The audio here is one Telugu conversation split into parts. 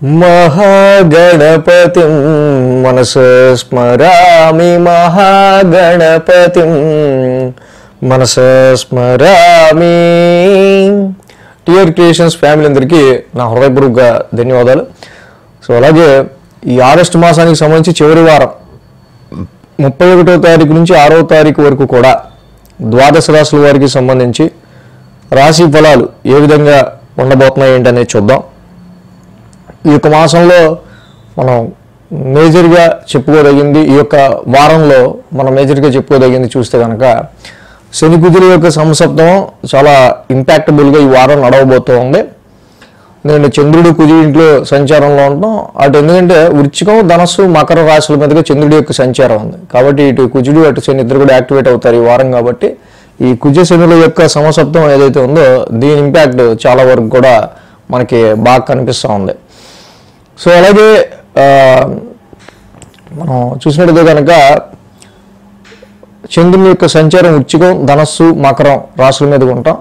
महागणपतिं मनसा स्मरामि महागणपतिं मनसा स्मरामि। టిఆర్ క్రియేషన్స్ ఫ్యామిలీ అందరికీ నా హృదయపూర్వక ధన్యవాదాలు. సో అలాగే ఈ ఆగస్టు మాసానికి సంబంధించి చివరి వారం 31వ తారీఖు నుంచి 6వ తారీఖు వరకు కూడా ద్వాదశ రాశుల వారికి సంబంధించి రాశి ఫలాలు ఏ విధంగా ఉండబోతున్నాయి ఏంటనేది చూద్దాం. ఈ యొక్క మాసంలో మనం మేజర్గా చెప్పుకోదగింది, ఈ యొక్క వారంలో మనం మేజర్గా చెప్పుకోదగింది చూస్తే కనుక శని కుజుల యొక్క సంసప్తమం చాలా ఇంపాక్టబుల్గా ఈ వారం నడవబోతూ ఉంది. ఎందుకంటే చంద్రుడు కుజుడు ఇంట్లో సంచారంలో ఉంటాం, అటు ఎందుకంటే వృశ్చికం ధనస్సు మకర రాశుల మీదుగా చంద్రుడి యొక్క సంచారం ఉంది కాబట్టి ఇటు కుజుడు అటు శని ఇద్దరు కూడా యాక్టివేట్ అవుతారు ఈ వారం. కాబట్టి ఈ కుజ శనుల యొక్క సమసప్తం ఏదైతే ఉందో దీని ఇంపాక్ట్ చాలా వరకు కూడా మనకి బాగా కనిపిస్తూ ఉంది. సో అలాగే మనం చూసినట్టుగా కనుక చంద్రుని యొక్క సంచారం వృశ్చికం ధనస్సు మకరం రాశుల మీద ఉంటాం.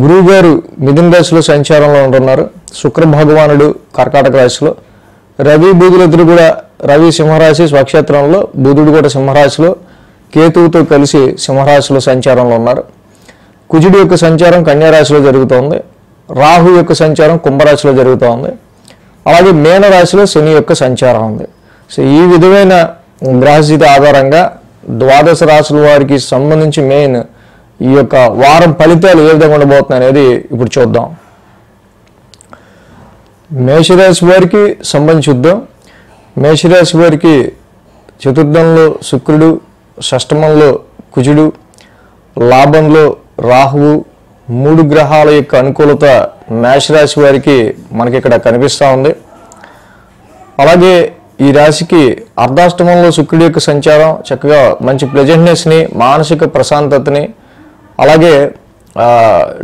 గురువు గారు మిథున రాశిలో సంచారంలో ఉంటున్నారు, శుక్ర భగవానుడు కర్కాటక రాశిలో, రవి బుధులిద్దరు కూడా రవి సింహరాశి స్వక్షేత్రంలో, బుధుడు కూడా సింహరాశిలో, కేతువుతో కలిసి సింహరాశిలో సంచారంలో ఉన్నారు. కుజుడి యొక్క సంచారం కన్యారాశిలో జరుగుతోంది, రాహు యొక్క సంచారం కుంభరాశిలో జరుగుతోంది, అలాగే మీనరాశిలో శని యొక్క సంచారం ఉంది. సో ఈ విధమైన గ్రహస్థితి ఆధారంగా ద్వాదశ రాశుల వారికి సంబంధించి మెయిన్ ఈ యొక్క వారం ఫలితాలు ఏ విధంగా ఉండబోతున్నాయి అనేది ఇప్పుడు చూద్దాం. మేషరాశి వారికి సంబంధించి చూద్దాం. మేషరాశి వారికి చతుర్థంలో శుక్రుడు, షష్టమంలో కుజుడు, లాభంలో రాహువు, 3 గ్రహాల యొక్క అనుకూలత మేషరాశి వారికి మనకి ఇక్కడ కనిపిస్తూ ఉంది. అలాగే ఈ రాశికి అర్ధాష్టమంలో శుక్రుడి యొక్క సంచారం చక్కగా మంచి ప్లెజెంట్నెస్ని, మానసిక ప్రశాంతతని, అలాగే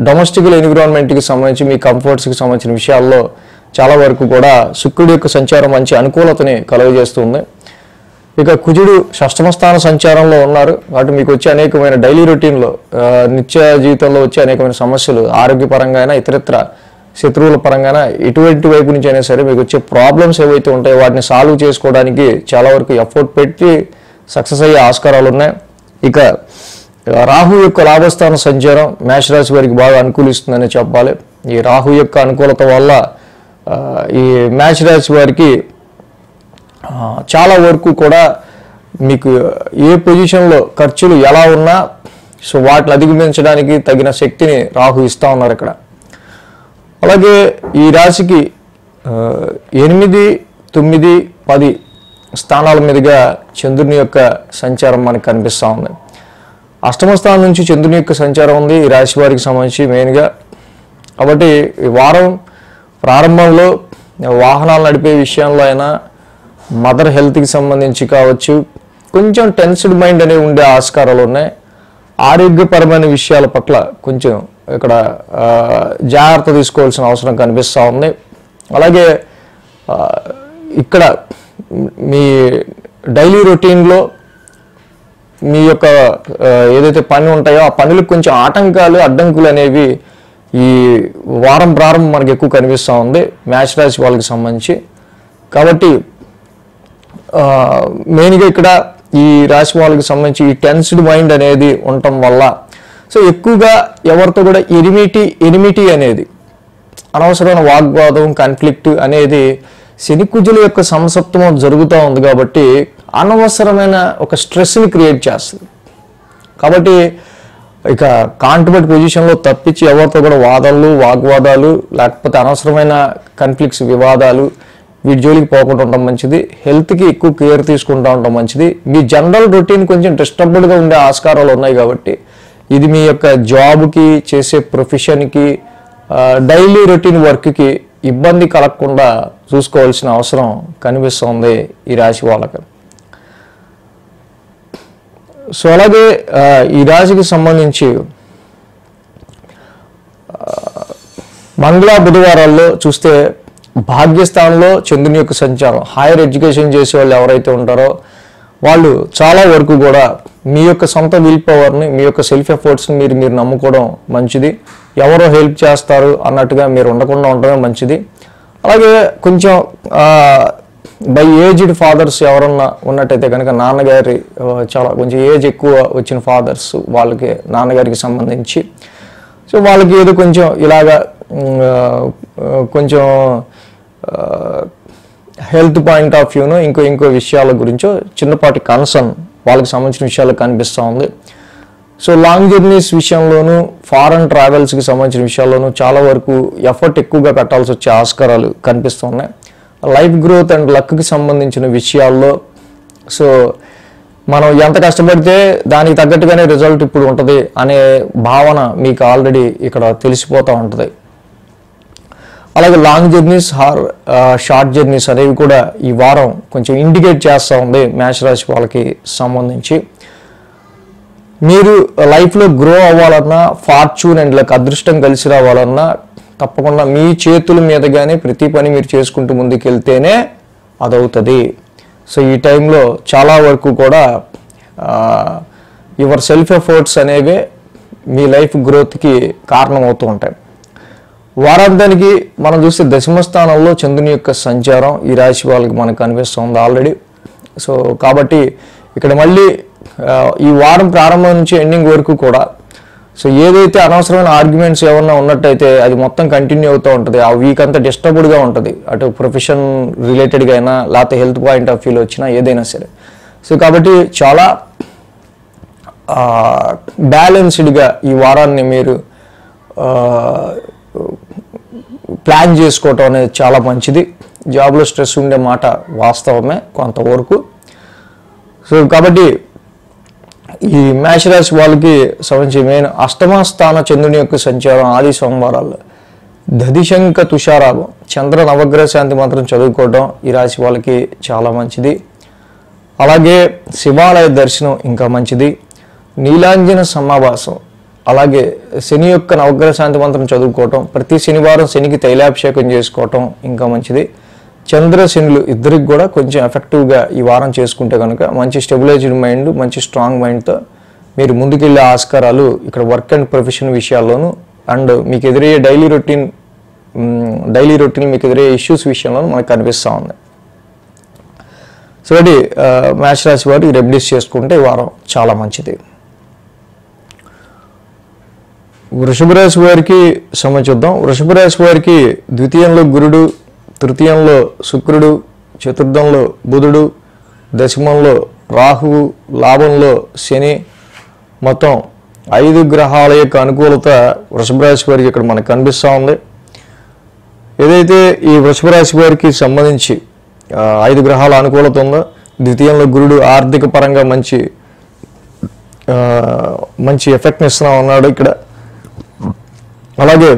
డొమెస్టికల్ ఎన్విరాన్మెంట్కి సంబంధించి మీ కంఫర్ట్స్కి సంబంధించిన విషయాల్లో చాలా వరకు కూడా శుక్రుడి యొక్క సంచారం మంచి అనుకూలతని కలుగజేస్తుంది. ఇక కుజుడు షష్టమ స్థాన సంచారంలో ఉన్నారు కాబట్టి మీకు వచ్చే అనేకమైన డైలీ రొటీన్లో నిత్య జీవితంలో వచ్చే అనేకమైన సమస్యలు ఆరోగ్యపరంగా అయినా ఇతరత్ర శత్రువుల పరంగా ఎటువంటి వైపు నుంచి అయినా సరే మీకు వచ్చే ప్రాబ్లమ్స్ ఏవైతే ఉంటాయో వాటిని సాల్వ్ చేసుకోవడానికి చాలా వరకు ఎఫర్ట్ పెట్టి సక్సెస్ అయ్యే ఆస్కారాలు ఉన్నాయి. ఇక రాహు యొక్క లాభస్థాన సంచారం మేషరాశి వారికి బాగా అనుకూలిస్తుందని చెప్పాలి. ఈ రాహు యొక్క అనుకూలత వల్ల ఈ మేషరాశి వారికి చాలా వరకు కూడా మీకు ఏ పొజిషన్లో ఖర్చులు ఎలా ఉన్నా సో వాటిని అధిగమించడానికి తగిన శక్తిని రాహు ఇస్తూ ఉన్నారు ఇక్కడ. అలాగే ఈ రాశికి 8, 9, 10 స్థానాల మీదుగా చంద్రుని యొక్క సంచారం మనకు కనిపిస్తూ ఉంది. అష్టమ స్థానం నుంచి చంద్రుని యొక్క సంచారం ఉంది ఈ రాశి వారికి సంబంధించి మెయిన్గా. కాబట్టి ఈ వారం ప్రారంభంలో వాహనాలు నడిపే విషయంలో అయినా, మదర్ హెల్త్కి సంబంధించి కావచ్చు, కొంచెం టెన్స్డ్ మైండ్ అనేవి ఉండే ఆస్కారాలు ఉన్నాయి. ఆరోగ్యపరమైన విషయాల పట్ల కొంచెం ఇక్కడ జాగ్రత్త తీసుకోవాల్సిన అవసరం కనిపిస్తూ ఉంది. అలాగే ఇక్కడ మీ డైలీ రొటీన్లో మీ యొక్క ఏదైతే పని ఉంటాయో ఆ పనులకు కొంచెం ఆటంకాలు అడ్డంకులు అనేవి ఈ వారం ప్రారంభం మనకి ఎక్కువ కనిపిస్తూ ఉంది మేషరాశి వాళ్ళకి సంబంధించి. కాబట్టి మెయిన్గా ఇక్కడ ఈ రాశి వాళ్ళకి సంబంధించి ఈ టెన్స్డ్ మైండ్ అనేది ఉండటం వల్ల సో ఎక్కువగా ఎవరితో కూడా ఎనిమిటీ అనేది అనవసరమైన వాగ్వాదం కాన్ఫ్లిక్ట్ అనేది శని కుజుల యొక్క సంసప్తమం జరుగుతూ ఉంది కాబట్టి అనవసరమైన ఒక స్ట్రెస్ని క్రియేట్ చేస్తుంది. కాబట్టి ఇక కాంట్రవర్ట్ పొజిషన్లో తప్పించి ఎవరితో కూడా వాగ్వాదాలు లేకపోతే అనవసరమైన కాన్ఫ్లిక్ట్స్ వివాదాలు వీటి జోలికి పోకుండా ఉండడం మంచిది. హెల్త్కి ఎక్కువ కేర్ తీసుకుంటూ ఉండడం మంచిది. మీ జనరల్ రొటీన్ కొంచెం డిస్టర్బ్డ్గా ఉండే ఆస్కారాలు ఉన్నాయి కాబట్టి ఇది మీ యొక్క జాబ్కి, చేసే ప్రొఫెషన్కి, డైలీ రొటీన్ వర్క్కి ఇబ్బంది కలగకుండా చూసుకోవాల్సిన అవసరం కనిపిస్తుంది ఈ రాశి వాళ్ళకి. సో అలాగే ఈ రాశికి సంబంధించి మంగళ బుధవారాల్లో చూస్తే భాగ్యస్థానంలో చంద్రుని యొక్క సంచారం, హైయర్ ఎడ్యుకేషన్ చేసే వాళ్ళు ఎవరైతే ఉంటారో వాళ్ళు చాలా వరకు కూడా మీ యొక్క సొంత విల్ పవర్ని, మీ యొక్క సెల్ఫ్ ఎఫర్ట్స్ని మీరు నమ్ముకోవడం మంచిది. ఎవరో హెల్ప్ చేస్తారు అన్నట్టుగా మీరు ఉండకుండా ఉండడమే మంచిది. అలాగే కొంచెం బై ఏజ్డ్ ఫాదర్స్ ఎవరన్నా ఉన్నట్టయితే కనుక నాన్నగారి చాలా కొంచెం ఏజ్ ఎక్కువ వచ్చిన ఫాదర్స్ వాళ్ళకి నాన్నగారికి సంబంధించి సో వాళ్ళకి ఏదో కొంచెం ఇలాగా కొంచెం హెల్త్ పాయింట్ ఆఫ్ వ్యూను ఇంకో విషయాల గురించో చిన్నపాటి కన్సర్న్ వాళ్ళకి సంబంధించిన విషయాలు కనిపిస్తూ ఉంది. సో లాంగ్ జర్నీస్ విషయంలోనూ ఫారెన్ ట్రావెల్స్కి సంబంధించిన విషయాల్లోనూ చాలా వరకు ఎఫర్ట్ ఎక్కువగా పెట్టాల్సి వచ్చే ఆస్కారాలు కనిపిస్తూ ఉన్నాయి. లైఫ్ గ్రోత్ అండ్ లక్కి సంబంధించిన విషయాల్లో సో మనం ఎంత కష్టపడితే దానికి తగ్గట్టుగానే రిజల్ట్ ఇప్పుడు ఉంటుంది అనే భావన మీకు ఆల్రెడీ ఇక్కడ తెలిసిపోతూ ఉంటుంది. అలాగే లాంగ్ జర్నీస్ షార్ట్ జర్నీస్ అనేవి కూడా ఈ వారం కొంచెం ఇండికేట్ చేస్తూ ఉంది మేషరాశి వాళ్ళకి సంబంధించి. మీరు లైఫ్లో గ్రో అవ్వాలన్నా ఫార్చ్యూన్ అండ్ లక్ అదృష్టం కలిసి రావాలన్నా తప్పకుండా మీ చేతుల మీదగానే ప్రతి పని మీరు చేసుకుంటూ ముందుకెళ్తేనే అదవుతుంది. సో ఈ టైంలో చాలా వరకు కూడా యువర్ సెల్ఫ్ ఎఫర్ట్స్ అనేవే మీ లైఫ్ గ్రోత్కి కారణం అవుతూ ఉంటాయి. వారాంతానికి మనం చూస్తే దశమ స్థానంలో చంద్రుని యొక్క సంచారం ఈ రాశి వాళ్ళకి మనకు కనిపిస్తుంది ఆల్రెడీ. సో కాబట్టి ఇక్కడ మళ్ళీ ఈ వారం ప్రారంభం నుంచి ఎండింగ్ వరకు కూడా సో ఏదైతే అనవసరమైన ఆర్గ్యుమెంట్స్ ఏమన్నా ఉన్నట్టయితే అది మొత్తం కంటిన్యూ అవుతూ ఉంటుంది. ఆ వీక్ అంతా డిస్టర్బ్డ్గా ఉంటుంది, అటు ప్రొఫెషన్ రిలేటెడ్గా అయినా లేకపోతే హెల్త్ పాయింట్ ఆఫ్ వ్యూలో వచ్చినా ఏదైనా సరే. సో కాబట్టి చాలా బ్యాలెన్స్డ్గా ఈ వారాన్ని మీరు ప్లాన్ చేసుకోవటం అనేది చాలా మంచిది. జాబ్లో స్ట్రెస్ ఉండే మాట వాస్తవమే కొంతవరకు. సో కాబట్టి ఈ మేషరాశి వాళ్ళకి సంబంధించి మెయిన్ అష్టమ స్థాన చంద్రుని యొక్క సంచారం ఆది సోమవారాల్లో దధిశంక తుషారాభం చంద్ర నవగ్రహ శాంతి మంత్రం చదువుకోవడం ఈ రాశి వాళ్ళకి చాలా మంచిది. అలాగే శివాలయ దర్శనం ఇంకా మంచిది. నీలాంజన సమావాసం అలాగే శని యొక్క నవగ్రహ శాంతి మంత్రం చదువుకోవటం, ప్రతి శనివారం శనికి తైలాభిషేకం చేసుకోవటం ఇంకా మంచిది. చంద్ర శనులు ఇద్దరికి కూడా కొంచెం ఎఫెక్టివ్గా ఈ వారం చేసుకుంటే కనుక మంచి స్టెబిలైజ్డ్ మైండ్, మంచి స్ట్రాంగ్ మైండ్తో మీరు ముందుకెళ్ళే ఆస్కారాలు ఇక్కడ వర్క్ అండ్ ప్రొఫెషన్ విషయాల్లోనూ అండ్ మీకు ఎదురయ్యే డైలీ రొటీన్ మీకు ఎదురయ్యే ఇష్యూస్ విషయంలోనూ మనకు కనిపిస్తూ ఉంది. సో అది మేష రాశి వారు రెమెడీస్ చేసుకుంటే ఈ వారం చాలా మంచిది. వృషభ రాశి వారికి సంబంధించుద్దాం. వృషభ రాశి వారికి ద్వితీయంలో గురుడు, తృతీయంలో శుక్రుడు, చతుర్థంలో బుధుడు, దశమంలో రాహువు, లాభంలో శని, మొత్తం 5 గ్రహాల యొక్క అనుకూలత వృషభ రాశి వారికి ఇక్కడ మనకు కనిపిస్తూ ఉంది. ఏదైతే ఈ వృషభ రాశి వారికి సంబంధించి 5 గ్రహాల అనుకూలత ఉందో, ద్వితీయంలో గురుడు ఆర్థిక పరంగా మంచి ఎఫెక్ట్ని ఇస్తున్నా ఉన్నాడు ఇక్కడ. అలాగే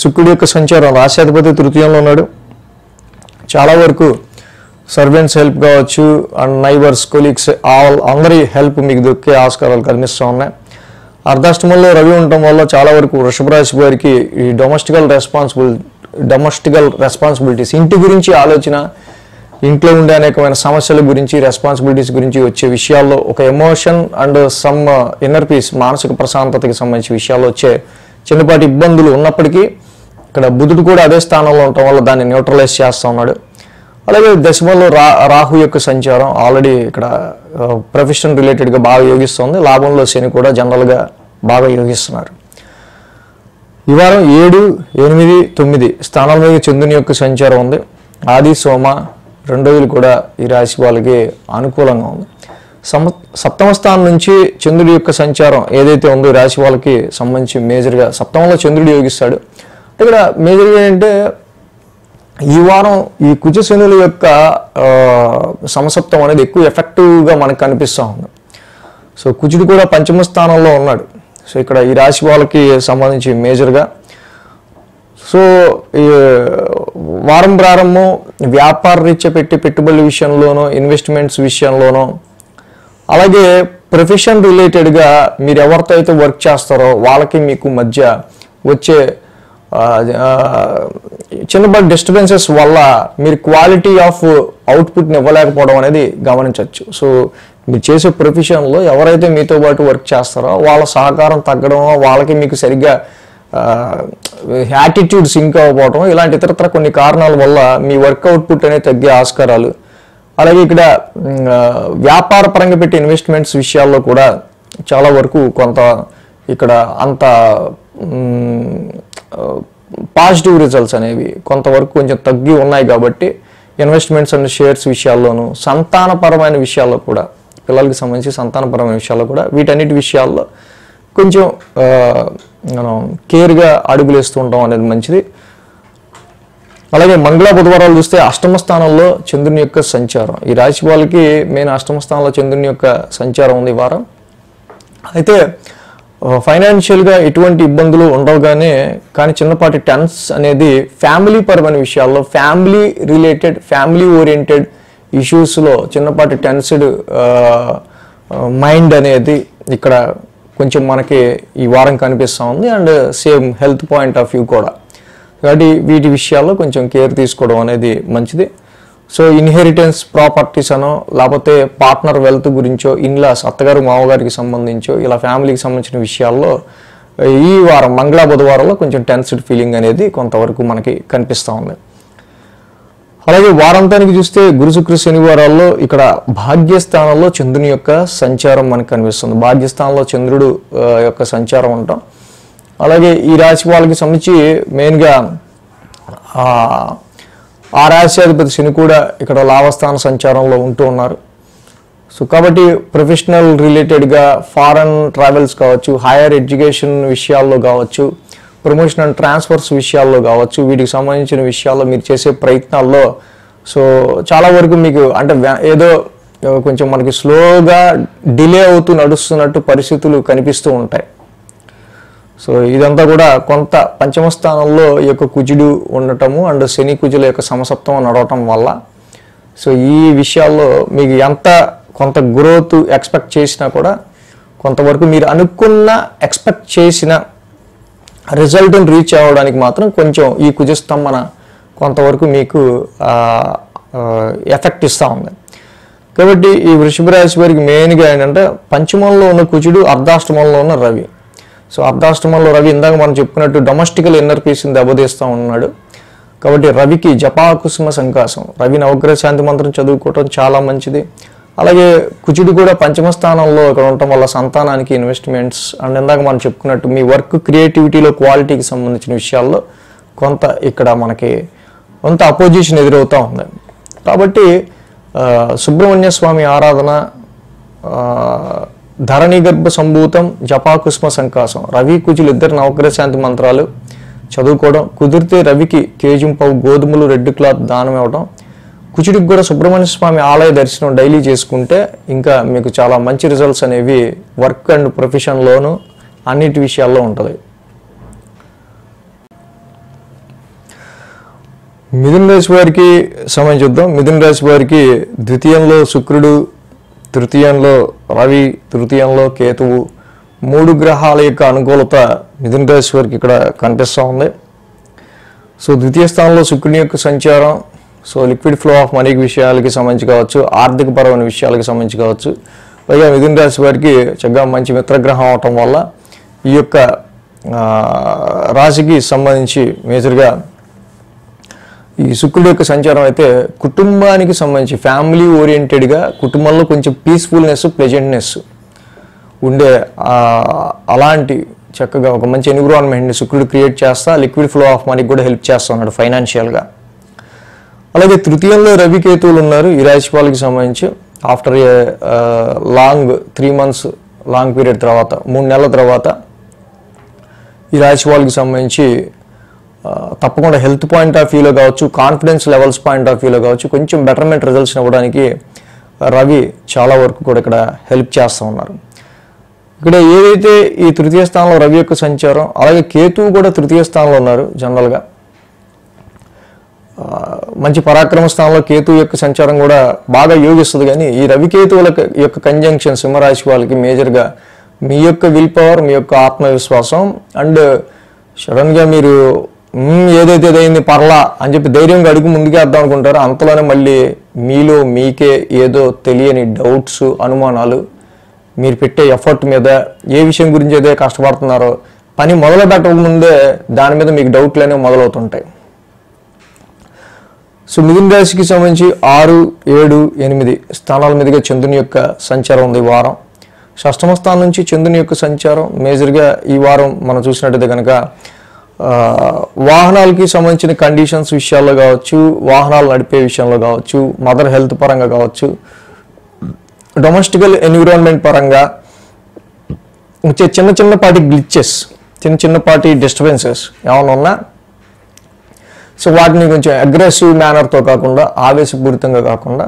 శుక్రుడి యొక్క సంచారం రాశ్యాధిపతి తృతీయంలో ఉన్నాడు. చాలా వరకు సర్వెంట్స్ హెల్ప్ కావచ్చు అండ్ నైబర్స్, కొలీగ్స్ అందరి హెల్ప్ మీకు దొరికే ఆస్కారాలు కనిపిస్తూ ఉన్నాయి. అర్ధాష్టమంలో రవి ఉండటం వల్ల చాలా వరకు వృషభ రాశి వారికి ఈ డొమెస్టికల్ రెస్పాన్సిబిలిటీస్, ఇంటి గురించి ఆలోచన, ఇంట్లో ఉండే అనేకమైన సమస్యల గురించి, రెస్పాన్సిబిలిటీస్ గురించి వచ్చే విషయాల్లో ఒక emotion and some inner peace, మానసిక ప్రశాంతతకి సంబంధించిన విషయాల్లో వచ్చే చిన్నపాటి ఇబ్బందులు ఉన్నప్పటికీ ఇక్కడ బుధుడు కూడా అదే స్థానంలో ఉండటం వల్ల దాన్ని న్యూట్రలైజ్ చేస్తూ ఉన్నాడు. అలాగే దశమంలో రాహు యొక్క సంచారం ఆల్రెడీ ఇక్కడ ప్రొఫెషన్ రిలేటెడ్గా బాగా యోగిస్తుంది. లాభంలో శని కూడా జనరల్గా బాగా యోగిస్తున్నారు. ఈ వారం 7, 8, 9 స్థానాల మీద చంద్రుని యొక్క సంచారం ఉంది. ఆది సోమ 2 రోజులు కూడా ఈ రాశి వాళ్ళకి అనుకూలంగా ఉంది. సప్తమ స్థానం నుంచి చంద్రుడి యొక్క సంచారం ఏదైతే ఉందో ఈ రాశి వాళ్ళకి సంబంధించి మేజర్గా సప్తమంలో చంద్రుడు యోగిస్తాడు. ఇక్కడ మేజర్గా ఏంటంటే ఈ వారం ఈ కుజ శనుల యొక్క సమసప్తం అనేది ఎక్కువ ఎఫెక్టివ్గా మనకు కనిపిస్తూ ఉంది. సో కుజుడు కూడా పంచమ స్థానంలో ఉన్నాడు. సో ఇక్కడ ఈ రాశి వాళ్ళకి సంబంధించి మేజర్గా సో ఈ వారం ప్రారంభం వ్యాపార రీత్యా పెట్టుబడుల విషయంలోనూ, ఇన్వెస్ట్మెంట్స్ విషయంలోనూ, అలాగే ప్రొఫెషన్ రిలేటెడ్గా మీరు ఎవరితో అయితే వర్క్ చేస్తారో వాళ్ళకి మీకు మధ్య వచ్చే చిన్నపాటి డిస్టర్బెన్సెస్ వల్ల మీరు క్వాలిటీ ఆఫ్ అవుట్పుట్ని ఇవ్వలేకపోవడం అనేది గమనించవచ్చు. సో మీరు చేసే ప్రొఫెషన్లో ఎవరైతే మీతో పాటు వర్క్ చేస్తారో వాళ్ళ సహకారం తగ్గడం, వాళ్ళకి మీకు సరిగ్గా యాటిట్యూడ్ సింక్ అవ్వకపోవడం, ఇలాంటి ఇతరత్ర కొన్ని కారణాల వల్ల మీ వర్క్ అవుట్పుట్ అనేది తగ్గే ఆస్కారాలు. అలాగే ఇక్కడ వ్యాపార పరంగా పెట్టే ఇన్వెస్ట్మెంట్స్ విషయాల్లో కూడా చాలా వరకు కొంత ఇక్కడ అంత పాజిటివ్ రిజల్ట్స్ అనేవి కొంతవరకు కొంచెం తగ్గి ఉన్నాయి. కాబట్టి ఇన్వెస్ట్మెంట్స్ అండ్ షేర్స్ విషయాల్లోనూ, సంతానపరమైన విషయాల్లో కూడా, పిల్లలకి సంబంధించి సంతానపరమైన విషయాల్లో కూడా, వీటన్నిటి విషయాల్లో కొంచెం మనం కేర్గా అడుగులేస్తూ ఉంటాం అనేది మంచిది. అలాగే మంగళ బుధవారాలు చూస్తే అష్టమ స్థానంలో చంద్రుని యొక్క సంచారం. ఈ రాశి వాళ్ళకి మెయిన్ అష్టమ స్థానంలో చంద్రుని యొక్క సంచారం ఉంది ఈ వారం. అయితే ఫైనాన్షియల్గా ఎటువంటి ఇబ్బందులు ఉండవు, కానీ చిన్నపాటి టెన్స్ అనేది ఫ్యామిలీ పరమైన విషయాల్లో, ఫ్యామిలీ రిలేటెడ్, ఫ్యామిలీ ఓరియంటెడ్ ఇష్యూస్లో చిన్నపాటి టెన్స్డ్ మైండ్ అనేది ఇక్కడ కొంచెం మనకి ఈ వారం కనిపిస్తూ ఉంది. And same health point of view కూడా. కాబట్టి వీటి విషయాల్లో కొంచెం కేర్ తీసుకోవడం అనేది మంచిది. సో ఇన్హెరిటెన్స్ ప్రాపర్టీస్ అనో, లేకపోతే పార్ట్నర్ వెల్త్ గురించో, ఇన్లాస్ అత్తగారు మామగారికి సంబంధించో, ఇలా ఫ్యామిలీకి సంబంధించిన విషయాల్లో ఈ వారం మంగళ బుధవారంలో కొంచెం టెన్స్డ్ ఫీలింగ్ అనేది కొంతవరకు మనకి కనిపిస్తూ ఉంది. అలాగే వారాంతానికి చూస్తే గురు శుక్ర శనివారాల్లో ఇక్కడ భాగ్యస్థానంలో చంద్రుని యొక్క సంచారం మనకు కనిపిస్తుంది. భాగ్యస్థానంలో చంద్రుడు యొక్క సంచారం ఉంటాం. అలాగే ఈ రాశి వాళ్ళకి సంబంధించి మెయిన్గా ఆ రాశ్యాధిపతి శని కూడా ఇక్కడ లాభస్థాన సంచారంలో ఉంటూ ఉన్నారు. సో కాబట్టి ప్రొఫెషనల్ రిలేటెడ్గా ఫారెన్ ట్రావెల్స్ కావచ్చు, హైయర్ ఎడ్యుకేషన్ విషయాల్లో కావచ్చు, ప్రమోషన్ అండ్ ట్రాన్స్ఫర్స్ విషయాల్లో కావచ్చు, వీటికి సంబంధించిన విషయాల్లో మీరు చేసే ప్రయత్నాల్లో సో చాలా వరకు మీకు అంటే ఏదో కొంచెం మనకి స్లోగా డిలే అవుతూ నడుస్తున్నట్టు పరిస్థితులు కనిపిస్తూ ఉంటాయి. సో ఇదంతా కూడా కొంత పంచమ స్థానంలో ఈ యొక్క కుజుడు ఉండటము అండ్ శని కుజుల యొక్క సమసప్తం నడవటం వల్ల సో ఈ విషయాల్లో మీకు ఎంత కొంత గ్రోత్ ఎక్స్పెక్ట్ చేసినా కూడా కొంతవరకు మీరు అనుకున్న ఎక్స్పెక్ట్ చేసిన రిజల్ట్ని రీచ్ అవ్వడానికి మాత్రం కొంచెం ఈ కుజస్తంభన కొంతవరకు మీకు ఎఫెక్ట్ ఇస్తూ ఉంది. కాబట్టి ఈ వృషభ రాశి వారికి మెయిన్గా ఏంటంటే పంచమంలో ఉన్న కుజుడు, అర్ధాష్టమంలో ఉన్న రవి. సో అర్ధాష్టమంలో రవి ఇందాక మనం చెప్పుకున్నట్టు డొమెస్టికల్ ఇన్నర్ పీస్ని దెబ్బతీస్తూ ఉన్నాడు. కాబట్టి రవికి జపాకుసుమ సంకాసం, రవి నవగ్రహ శాంతి మంత్రం చదువుకోవటం చాలా మంచిది. అలాగే కుజుడు కూడా పంచమ స్థానంలో ఇక్కడ ఉండటం వల్ల సంతానానికి ఇన్వెస్ట్మెంట్స్ అండ్ ఇందాక మనం చెప్పుకున్నట్టు మీ వర్క్ క్రియేటివిటీలో క్వాలిటీకి సంబంధించిన విషయాల్లో కొంత ఇక్కడ మనకి కొంత అపోజిషన్ ఎదురవుతూ ఉంది. కాబట్టి సుబ్రహ్మణ్య స్వామి ఆరాధన, ధరణి గర్భ సంభూతం, జపాకుస్మ సంకాసం, రవి కుజులు ఇద్దరు నవగ్రహ శాంతి మంత్రాలు చదువుకోవడం, కుదిరితే రవికి కేజింపావు గోధుమలు రెడ్ క్లాత్ దానం ఇవ్వడం, కుజుడికి కూడా సుబ్రహ్మణ్య స్వామి ఆలయ దర్శనం డైలీ చేసుకుంటే ఇంకా మీకు చాలా మంచి రిజల్ట్స్ అనేవి వర్క్ అండ్ ప్రొఫెషన్లోను అన్నిటి విషయాల్లో ఉంటుంది. మిథున రాశి వారికి సమయం చూద్దాం. మిథున రాశి వారికి ద్వితీయంలో శుక్రుడు, తృతీయంలో రవి, తృతీయంలో కేతువు, 3 గ్రహాల యొక్క అనుకూలత మిథున రాశి వారికి ఇక్కడ కనిపిస్తూ ఉంది. సో ద్వితీయ స్థానంలో శుక్రుని యొక్క సంచారం, so liquid flow of money విషయాలకి సంబంధించి కావచ్చు, ఆర్థికపరమైన విషయాలకి సంబంధించి కావచ్చు. పైగా మిథున రాశి వారికి చక్కగా మంచి మిత్రగ్రహం అవటం వల్ల ఈ యొక్క రాశికి సంబంధించి మేజర్గా ఈ శుక్రుడి యొక్క సంచారం అయితే కుటుంబానికి సంబంధించి ఫ్యామిలీ ఓరియంటెడ్గా కుటుంబంలో కొంచెం పీస్ఫుల్నెస్, ప్లెజెంట్నెస్ ఉండే అలాంటి చక్కగా ఒక మంచి ఎన్విరాన్మెంట్ని శుక్రుడు క్రియేట్ చేస్తా లిక్విడ్ ఫ్లో ఆఫ్ మనీకి కూడా హెల్ప్ చేస్తూ ఉన్నాడు ఫైనాన్షియల్గా. అలాగే తృతీయంలో రవి కేతువులు ఉన్నారు ఈ రాశి వాళ్ళకి సంబంధించి. After a long 3 months long period తర్వాత 3 నెలల తర్వాత ఈ రాశి వాళ్ళకి సంబంధించి తప్పకుండా హెల్త్ పాయింట్ ఆఫ్ వ్యూలో కావచ్చు, కాన్ఫిడెన్స్ లెవెల్స్ పాయింట్ ఆఫ్ వ్యూలో కావచ్చు కొంచెం బెటర్మెంట్ రిజల్ట్స్ ఇవ్వడానికి రవి చాలా వరకు కూడా ఇక్కడ హెల్ప్ చేస్తూ ఉన్నారు. ఇక్కడ ఏదైతే ఈ తృతీయ స్థానంలో రవి యొక్క సంచారం, అలాగే కేతువు కూడా తృతీయ స్థానంలో ఉన్నారు. జనరల్గా మంచి పరాక్రమ స్థానంలో కేతువు యొక్క సంచారం కూడా బాగా యోగిస్తుంది. కానీ ఈ రవి కేతువుల యొక్క కంజంక్షన్ సింహరాశి వాళ్ళకి మేజర్గా మీ యొక్క విల్ పవర్, మీ యొక్క ఆత్మవిశ్వాసం అండ్ సడన్గా మీరు ఏదైతే అయింది పర్లా అని చెప్పి ధైర్యంగా అడుగు ముందుకేద్దాం అనుకుంటారో అంతలోనే మళ్ళీ మీలో మీకే ఏదో తెలియని డౌట్స్, అనుమానాలు, మీరు పెట్టే ఎఫర్ట్ మీద ఏ విషయం గురించి అయితే కష్టపడుతున్నారో పని మొదలు పెట్టకముందే దాని మీద మీకు డౌట్లు అనేవి మొదలవుతుంటాయి. సో మిథున రాశికి సంబంధించి 6, 7, 8 స్థానాల మీదుగా చంద్రుని యొక్క సంచారం ఉంది ఈ వారం. షష్టమ స్థానం నుంచి చంద్రుని యొక్క సంచారం మేజర్గా ఈ వారం మనం చూసినట్టయితే కనుక వాహనాలకి సంబంధించిన కండిషన్స్ విషయాల్లో కావచ్చు, వాహనాలు నడిపే విషయంలో కావచ్చు, మదర్ హెల్త్ పరంగా కావచ్చు, డొమెస్టికల్ ఎన్విరాన్మెంట్ పరంగా వచ్చే చిన్నపాటి గ్లిచెస్, చిన్నపాటి డిస్టర్బెన్సెస్ ఏమైనా ఉన్నా సో వాటిని కొంచెం అగ్రెసివ్ మేనర్తో కాకుండా, ఆవేశపూరితంగా కాకుండా,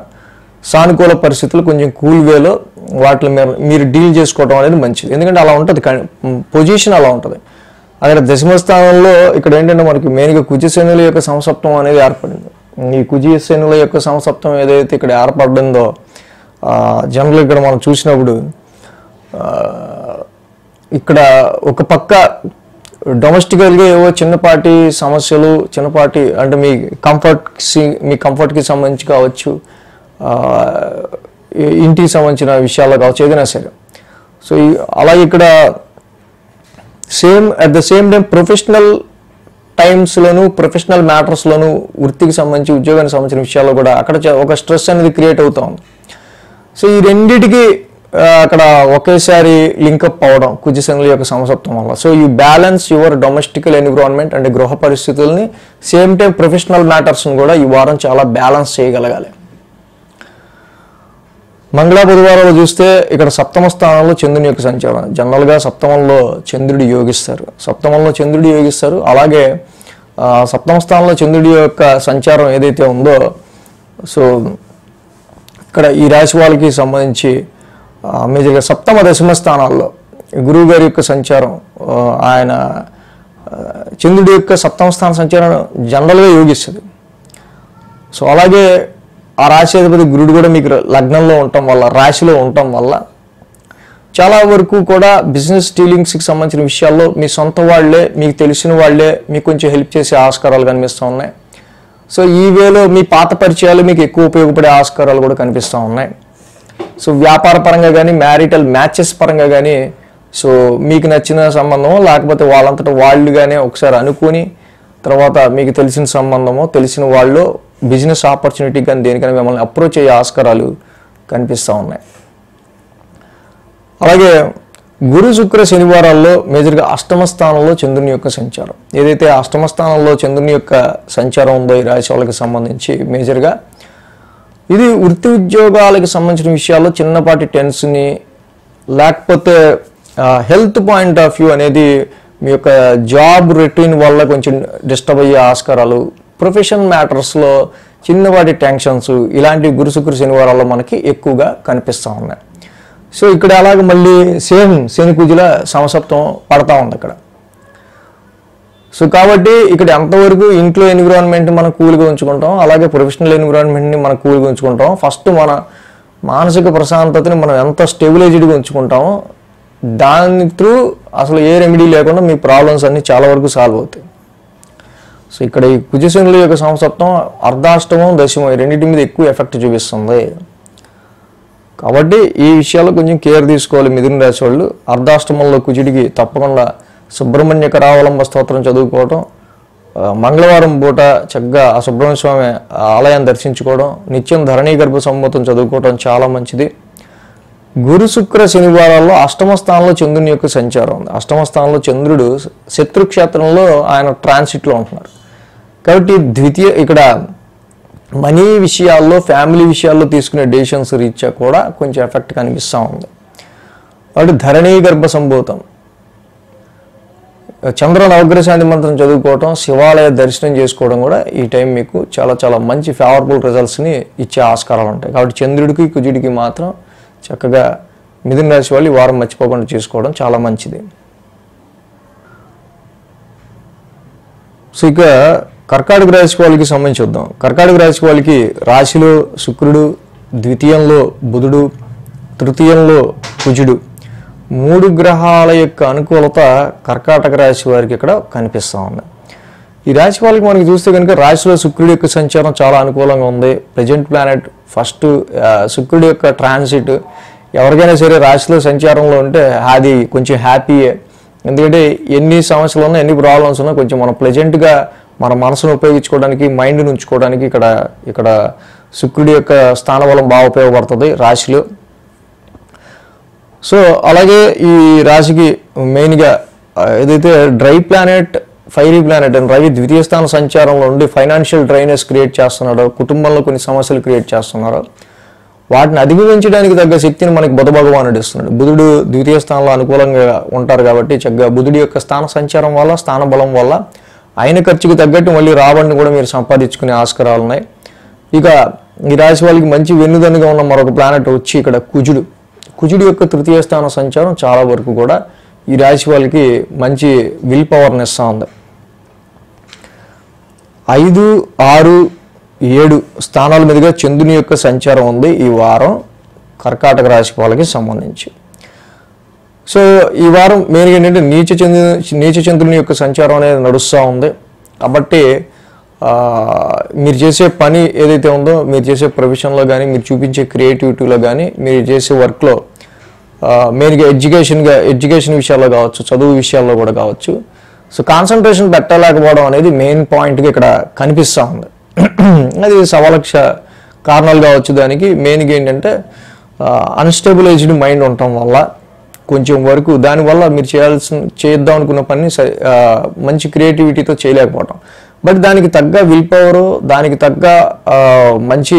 సానుకూల పరిస్థితులు కొంచెం కూల్ వేలో వాటిని మీరు డీల్ చేసుకోవడం అనేది మంచిది. ఎందుకంటే అలా ఉంటుంది, పొజిషన్ అలా ఉంటుంది. అక్కడ దశమస్థానంలో ఇక్కడ ఏంటంటే మనకి మెయిన్గా కుజశనుల యొక్క సంసప్తం అనేది ఏర్పడింది. ఈ కుజశనుల యొక్క సంసప్తం ఏదైతే ఇక్కడ ఏర్పడిందో జనరల్ ఇక్కడ మనం చూసినప్పుడు ఇక్కడ ఒక పక్క డొమెస్టికల్గా ఏవో చిన్నపాటి సమస్యలు, చిన్నపాటి అంటే మీ కంఫర్ట్కి సంబంధించి కావచ్చు, ఇంటికి సంబంధించిన విషయాల్లో కావచ్చు, ఏదైనా సరే. సో అలాగే ఇక్కడ at the same time professional టైమ్స్లోను, ప్రొఫెషనల్ మ్యాటర్స్లోను, వృత్తికి సంబంధించి, ఉద్యోగానికి సంబంధించిన విషయాల్లో కూడా అక్కడ ఒక స్ట్రెస్ అనేది క్రియేట్ అవుతా ఉంది. సో ఈ రెండిటికి అక్కడ ఒకేసారి లింకప్ అవ్వడం కుజశనుల యొక్క సంసప్తం వల్ల. So you balance your domestical environment అంటే గృహ పరిస్థితుల్ని, సేమ్ టైం ప్రొఫెషనల్ మ్యాటర్స్ని కూడా ఈ వారం చాలా బ్యాలెన్స్ చేయగలగాలి. మంగళ బుధవారాలు చూస్తే ఇక్కడ సప్తమ స్థానంలో చంద్రుని యొక్క సంచారం. జనరల్గా సప్తమంలో చంద్రుడు యోగిస్తారు. అలాగే సప్తమ స్థానంలో చంద్రుడి యొక్క సంచారం ఏదైతే ఉందో, సో ఇక్కడ ఈ రాశి వాళ్ళకి సంబంధించి మేజర్గా సప్తమ దశమ స్థానాల్లో గురువు గారి యొక్క సంచారం, ఆయన చంద్రుడి యొక్క సప్తమ స్థాన సంచారం జనరల్గా యోగిస్తుంది. సో అలాగే ఆ రాశి అధిపతి గురుడు కూడా మీకు లగ్నంలో ఉండటం వల్ల, రాశిలో ఉండటం వల్ల చాలా వరకు కూడా బిజినెస్ డీలింగ్స్కి సంబంధించిన విషయాల్లో మీ సొంత వాళ్ళే, మీకు తెలిసిన వాళ్ళే మీకు కొంచెం హెల్ప్ చేసే ఆస్కారాలు కనిపిస్తూ ఉన్నాయి. సో ఈ వేలో మీ పాత పరిచయాలు మీకు ఎక్కువ ఉపయోగపడే ఆస్కారాలు కూడా కనిపిస్తూ ఉన్నాయి. సో వ్యాపార పరంగా కానీ, మ్యారిటల్ మ్యాచెస్ పరంగా కానీ, సో మీకు నచ్చిన సంబంధమో లేకపోతే వాళ్ళంతటా వాళ్ళుగానే ఒకసారి అనుకుని తర్వాత మీకు తెలిసిన సంబంధమో, తెలిసిన వాళ్ళు బిజినెస్ ఆపర్చునిటీ కానీ దేనికైనా మిమ్మల్ని అప్రోచ్ అయ్యే ఆస్కారాలు కనిపిస్తూ ఉన్నాయి. అలాగే గురు శుక్ర శనివారాల్లో మేజర్గా అష్టమ స్థానంలో చంద్రుని యొక్క సంచారం. ఏదైతే అష్టమ స్థానంలో చంద్రుని యొక్క సంచారం ఉందో ఈ రాశి వాళ్ళకి సంబంధించి మేజర్గా ఇది వృత్తి ఉద్యోగాలకు సంబంధించిన విషయాల్లో చిన్నపాటి టెన్స్ని, లేకపోతే హెల్త్ పాయింట్ ఆఫ్ వ్యూ అనేది మీ యొక్క జాబ్ రొటీన్ వల్ల కొంచెం డిస్టర్బ్ అయ్యే ఆస్కారాలు, ప్రొఫెషన్ మ్యాటర్స్లో చిన్నపాటి టెన్షన్స్, ఇలాంటి గురు శుక్ర శనివారాల్లో మనకి ఎక్కువగా కనిపిస్తూ ఉన్నాయి. సో ఇక్కడ అలాగే మళ్ళీ సేమ్ శని కుజుల సమసప్తం పడతా ఉంది అక్కడ. సో కాబట్టి ఇక్కడ ఎంతవరకు ఇంట్లో ఎన్విరాన్మెంట్ని మనం కూల్గా ఉంచుకుంటాం, అలాగే ప్రొఫెషనల్ ఎన్విరాన్మెంట్ని మనం కూల్గా ఉంచుకుంటాం. ఫస్ట్ మన మానసిక ప్రశాంతతని మనం ఎంత స్టెబిలైజ్డ్గా ఉంచుకుంటామో దాని త్రూ అసలు ఏ రెమెడీ లేకుండా మీ ప్రాబ్లమ్స్ అన్నీ చాలా వరకు సాల్వ్ అవుతాయి. సో ఇక్కడ ఈ కుజశనుల యొక్క సంసప్తం అర్ధాష్టమం, దశమం ఈ రెండింటి మీద ఎక్కువ ఎఫెక్ట్ చూపిస్తుంది. కాబట్టి ఈ విషయాల్లో కొంచెం కేర్ తీసుకోవాలి మిథున రాశి వాళ్ళు. అర్ధాష్టమంలో కుజుడికి తప్పకుండా సుబ్రహ్మణ్య కరావలంబ స్తోత్రం చదువుకోవడం, మంగళవారం పూట చక్కగా ఆ సుబ్రహ్మణ్య స్వామి ఆలయాన్ని దర్శించుకోవడం, నిత్యం ధరణీ గర్భ సంవతం చదువుకోవడం చాలా మంచిది. గురు శుక్ర శనివారాల్లో అష్టమ స్థానంలో చంద్రుని యొక్క సంచారం ఉంది. అష్టమ స్థానంలో చంద్రుడు శత్రుక్షేత్రంలో ఆయన ట్రాన్సిట్లో ఉంటున్నారు. కాబట్టి ఇక్కడ మనీ విషయాల్లో, ఫ్యామిలీ విషయాల్లో తీసుకునే డెసిషన్స్ రీత్యా కూడా కొంచెం ఎఫెక్ట్ కనిపిస్తూ ఉంది. కాబట్టి ధరణీ గర్భ సంభూతం, చంద్ర నవగ్రశాంతి మంత్రం చదువుకోవటం, శివాలయ దర్శనం చేసుకోవడం కూడా ఈ టైం మీకు చాలా చాలా మంచి ఫేవరబుల్ రిజల్ట్స్ని ఇచ్చే ఆస్కారాలు ఉంటాయి. కాబట్టి చంద్రుడికి కుజుడికి మాత్రం చక్కగా మిథున రాశి వాళ్ళు ఈ వారం మర్చిపోకుండా చేసుకోవడం చాలా మంచిది. సో ఇక కర్కాటక రాశి వాళ్ళకి సంబంధించి చూద్దాం. కర్కాటక రాశి వాళ్ళకి రాశిలో శుక్రుడు, ద్వితీయంలో బుధుడు, తృతీయంలో కుజుడు, 3 గ్రహాల యొక్క అనుకూలత కర్కాటక రాశి వారికి ఇక్కడ కనిపిస్తూ ఉంది. ఈ రాశి వాళ్ళకి మనకి చూస్తే కనుక రాశిలో శుక్రుడి యొక్క సంచారం చాలా అనుకూలంగా ఉంది. ప్రెజెంట్ ప్లానెట్ ఫస్ట్ శుక్రుడి యొక్క ట్రాన్సిట్ ఎవరికైనా సరే రాశిలో సంచారంలో ఉంటే అది కొంచెం హ్యాపీయే. ఎందుకంటే ఎన్ని సమస్యలు ఉన్నా ఎన్ని ప్రాబ్లమ్స్ ఉన్నా కొంచెం మనం ప్లెజెంట్గా మన మనసును ఉపయోగించుకోవడానికి మైండ్ని ఉంచుకోవడానికి ఇక్కడ శుక్రుడి యొక్క స్థానబలం బాగా ఉపయోగపడుతుంది రాశిలో. సో అలాగే ఈ రాశికి మెయిన్గా ఏదైతే డ్రై ప్లానెట్ ఫైరీ ప్లానెట్ అని రవి ద్వితీయ స్థాన సంచారంలో ఉండి ఫైనాన్షియల్ డ్రైనెస్ క్రియేట్ చేస్తున్నాడో, కుటుంబంలో కొన్ని సమస్యలు క్రియేట్ చేస్తున్నారో వాటిని అధిగమించడానికి తగ్గ శక్తిని మనకి బుధ భగవానుడు ఇస్తున్నాడు. బుధుడు ద్వితీయ స్థానంలో అనుకూలంగా ఉంటారు కాబట్టి చక్కగా బుధుడి యొక్క స్థాన సంచారం వల్ల స్థాన బలం వల్ల అయిన ఖర్చుకు తగ్గట్టు మళ్ళీ రాబడిని కూడా మీరు సంపాదించుకునే ఆస్కారాలు ఉన్నాయి. ఇక ఈ రాశి వాళ్ళకి మంచి వెన్నుదన్నుగా ఉన్న మరొక ప్లానెట్ వచ్చి ఇక్కడ కుజుడి యొక్క తృతీయ స్థాన సంచారం చాలా వరకు కూడా ఈ రాశి వాళ్ళకి మంచి విల్ పవర్ని ఇస్తూ ఉంది. 5, 6, 7 స్థానాల మీదుగా చంద్రుని యొక్క సంచారం ఉంది ఈ వారం కర్కాటక రాశి వాళ్ళకి సంబంధించి. సో ఈ వారం మెయిన్గా ఏంటంటే నీచ చంద్రుని యొక్క సంచారం అనేది నడుస్తూ ఉంది. కాబట్టి మీరు చేసే పని ఏదైతే ఉందో, మీరు చేసే ప్రొఫెషన్లో కానీ, మీరు చూపించే క్రియేటివిటీలో కానీ, మీరు చేసే వర్క్లో మెయిన్గా ఎడ్యుకేషన్ విషయాల్లో కావచ్చు, చదువు విషయాల్లో కూడా కావచ్చు. సో కాన్సన్ట్రేషన్ పెట్టలేకపోవడం అనేది మెయిన్ పాయింట్గా ఇక్కడ కనిపిస్తూ ఉంది. అది సవాలక్ష కారణాలు కావచ్చు. దానికి మెయిన్గా ఏంటంటే అన్స్టెబిలైజ్డ్ మైండ్ ఉండటం వల్ల కొంచెం వరకు దానివల్ల మీరు చేద్దాం అనుకున్న పని మంచి క్రియేటివిటీతో చేయలేకపోవటం. బట్ దానికి తగ్గ విల్ పవరు, దానికి తగ్గ మంచి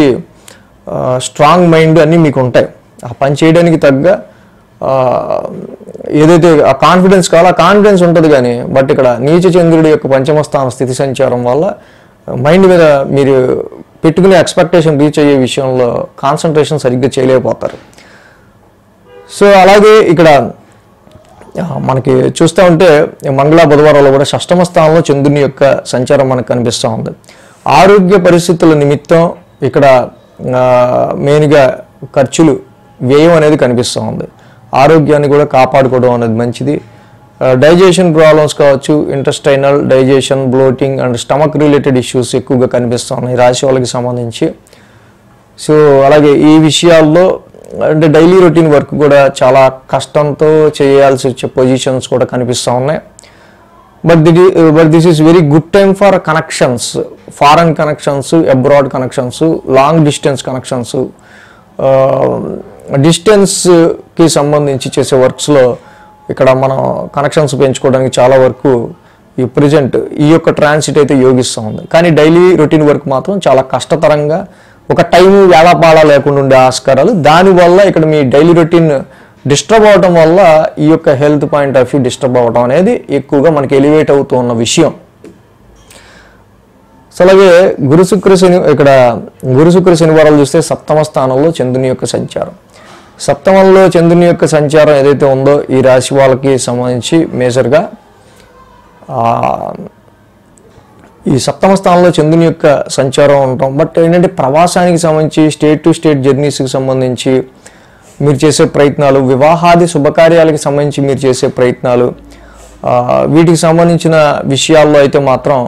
స్ట్రాంగ్ మైండ్ అన్నీ మీకు ఉంటాయి. ఆ పని చేయడానికి తగ్గ ఏదైతే ఆ కాన్ఫిడెన్స్ కావాలో ఆ కాన్ఫిడెన్స్ ఉంటుంది. కానీ బట్ ఇక్కడ నీచ చంద్రుడి యొక్క పంచమ స్థాన స్థితి సంచారం వల్ల మైండ్ మీద మీరు పెట్టుకునే ఎక్స్పెక్టేషన్ రీచ్ అయ్యే విషయంలో కాన్సన్ట్రేషన్ సరిగ్గా చేయలేకపోతారు. సో అలాగే ఇక్కడ మనకి చూస్తూ ఉంటే మంగళ బుధవారంలో కూడా షష్టమ స్థానంలో చంద్రుని యొక్క సంచారం మనకు కనిపిస్తూ ఉంది. ఆరోగ్య పరిస్థితుల నిమిత్తం ఇక్కడ మెయిన్గా ఖర్చులు వ్యయం అనేది కనిపిస్తూ ఉంది. ఆరోగ్యాన్ని కూడా కాపాడుకోవడం అనేది మంచిది. డైజెషన్ ప్రాబ్లమ్స్ కావచ్చు, intestinal digestion, bloating and stomach related issues ఎక్కువగా కనిపిస్తూ ఉన్నాయి రాశి వాళ్ళకి సంబంధించి. సో అలాగే ఈ విషయాల్లో అంటే డైలీ రొటీన్ వర్క్ కూడా చాలా కష్టంతో చేయాల్సి వచ్చే పొజిషన్స్ కూడా కనిపిస్తూ ఉన్నాయి. But this is very good time for connections, foreign connections, abroad connections, long distance connections. డిస్టెన్స్కి సంబంధించి చేసే వర్క్స్లో ఇక్కడ మనం కనెక్షన్స్ పెంచుకోవడానికి చాలా వరకు ఈ ప్రజెంట్ ఈ యొక్క ట్రాన్సిట్ అయితే యోగిస్తూ ఉంది. కానీ డైలీ రొటీన్ వర్క్ మాత్రం చాలా కష్టతరంగా, ఒక టైం వేళాపాళ లేకుండా ఉండే ఆస్కారాలు. దానివల్ల ఇక్కడ మీ డైలీ రొటీన్ డిస్టర్బ్ అవడం వల్ల ఈ యొక్క health point of view disturb అవ్వడం అనేది ఎక్కువగా మనకి ఎలివేట్ అవుతూ ఉన్న విషయం. సో అలాగే గురు శుక్ర శనివారాలు చూస్తే సప్తమ స్థానంలో చంద్రుని యొక్క సంచారం. సప్తమంలో చంద్రుని యొక్క సంచారం ఏదైతే ఉందో ఈ రాశి వాళ్ళకి సంబంధించి మేజర్గా ఈ సప్తమ స్థానంలో చంద్రుని యొక్క సంచారం ఉంటాం. బట్ ఏంటంటే ప్రవాసానికి సంబంధించి, స్టేట్ టు స్టేట్ జర్నీస్కి సంబంధించి మీరు చేసే ప్రయత్నాలు, వివాహాది శుభకార్యాలకి సంబంధించి మీరు చేసే ప్రయత్నాలు, వీటికి సంబంధించిన విషయాల్లో అయితే మాత్రం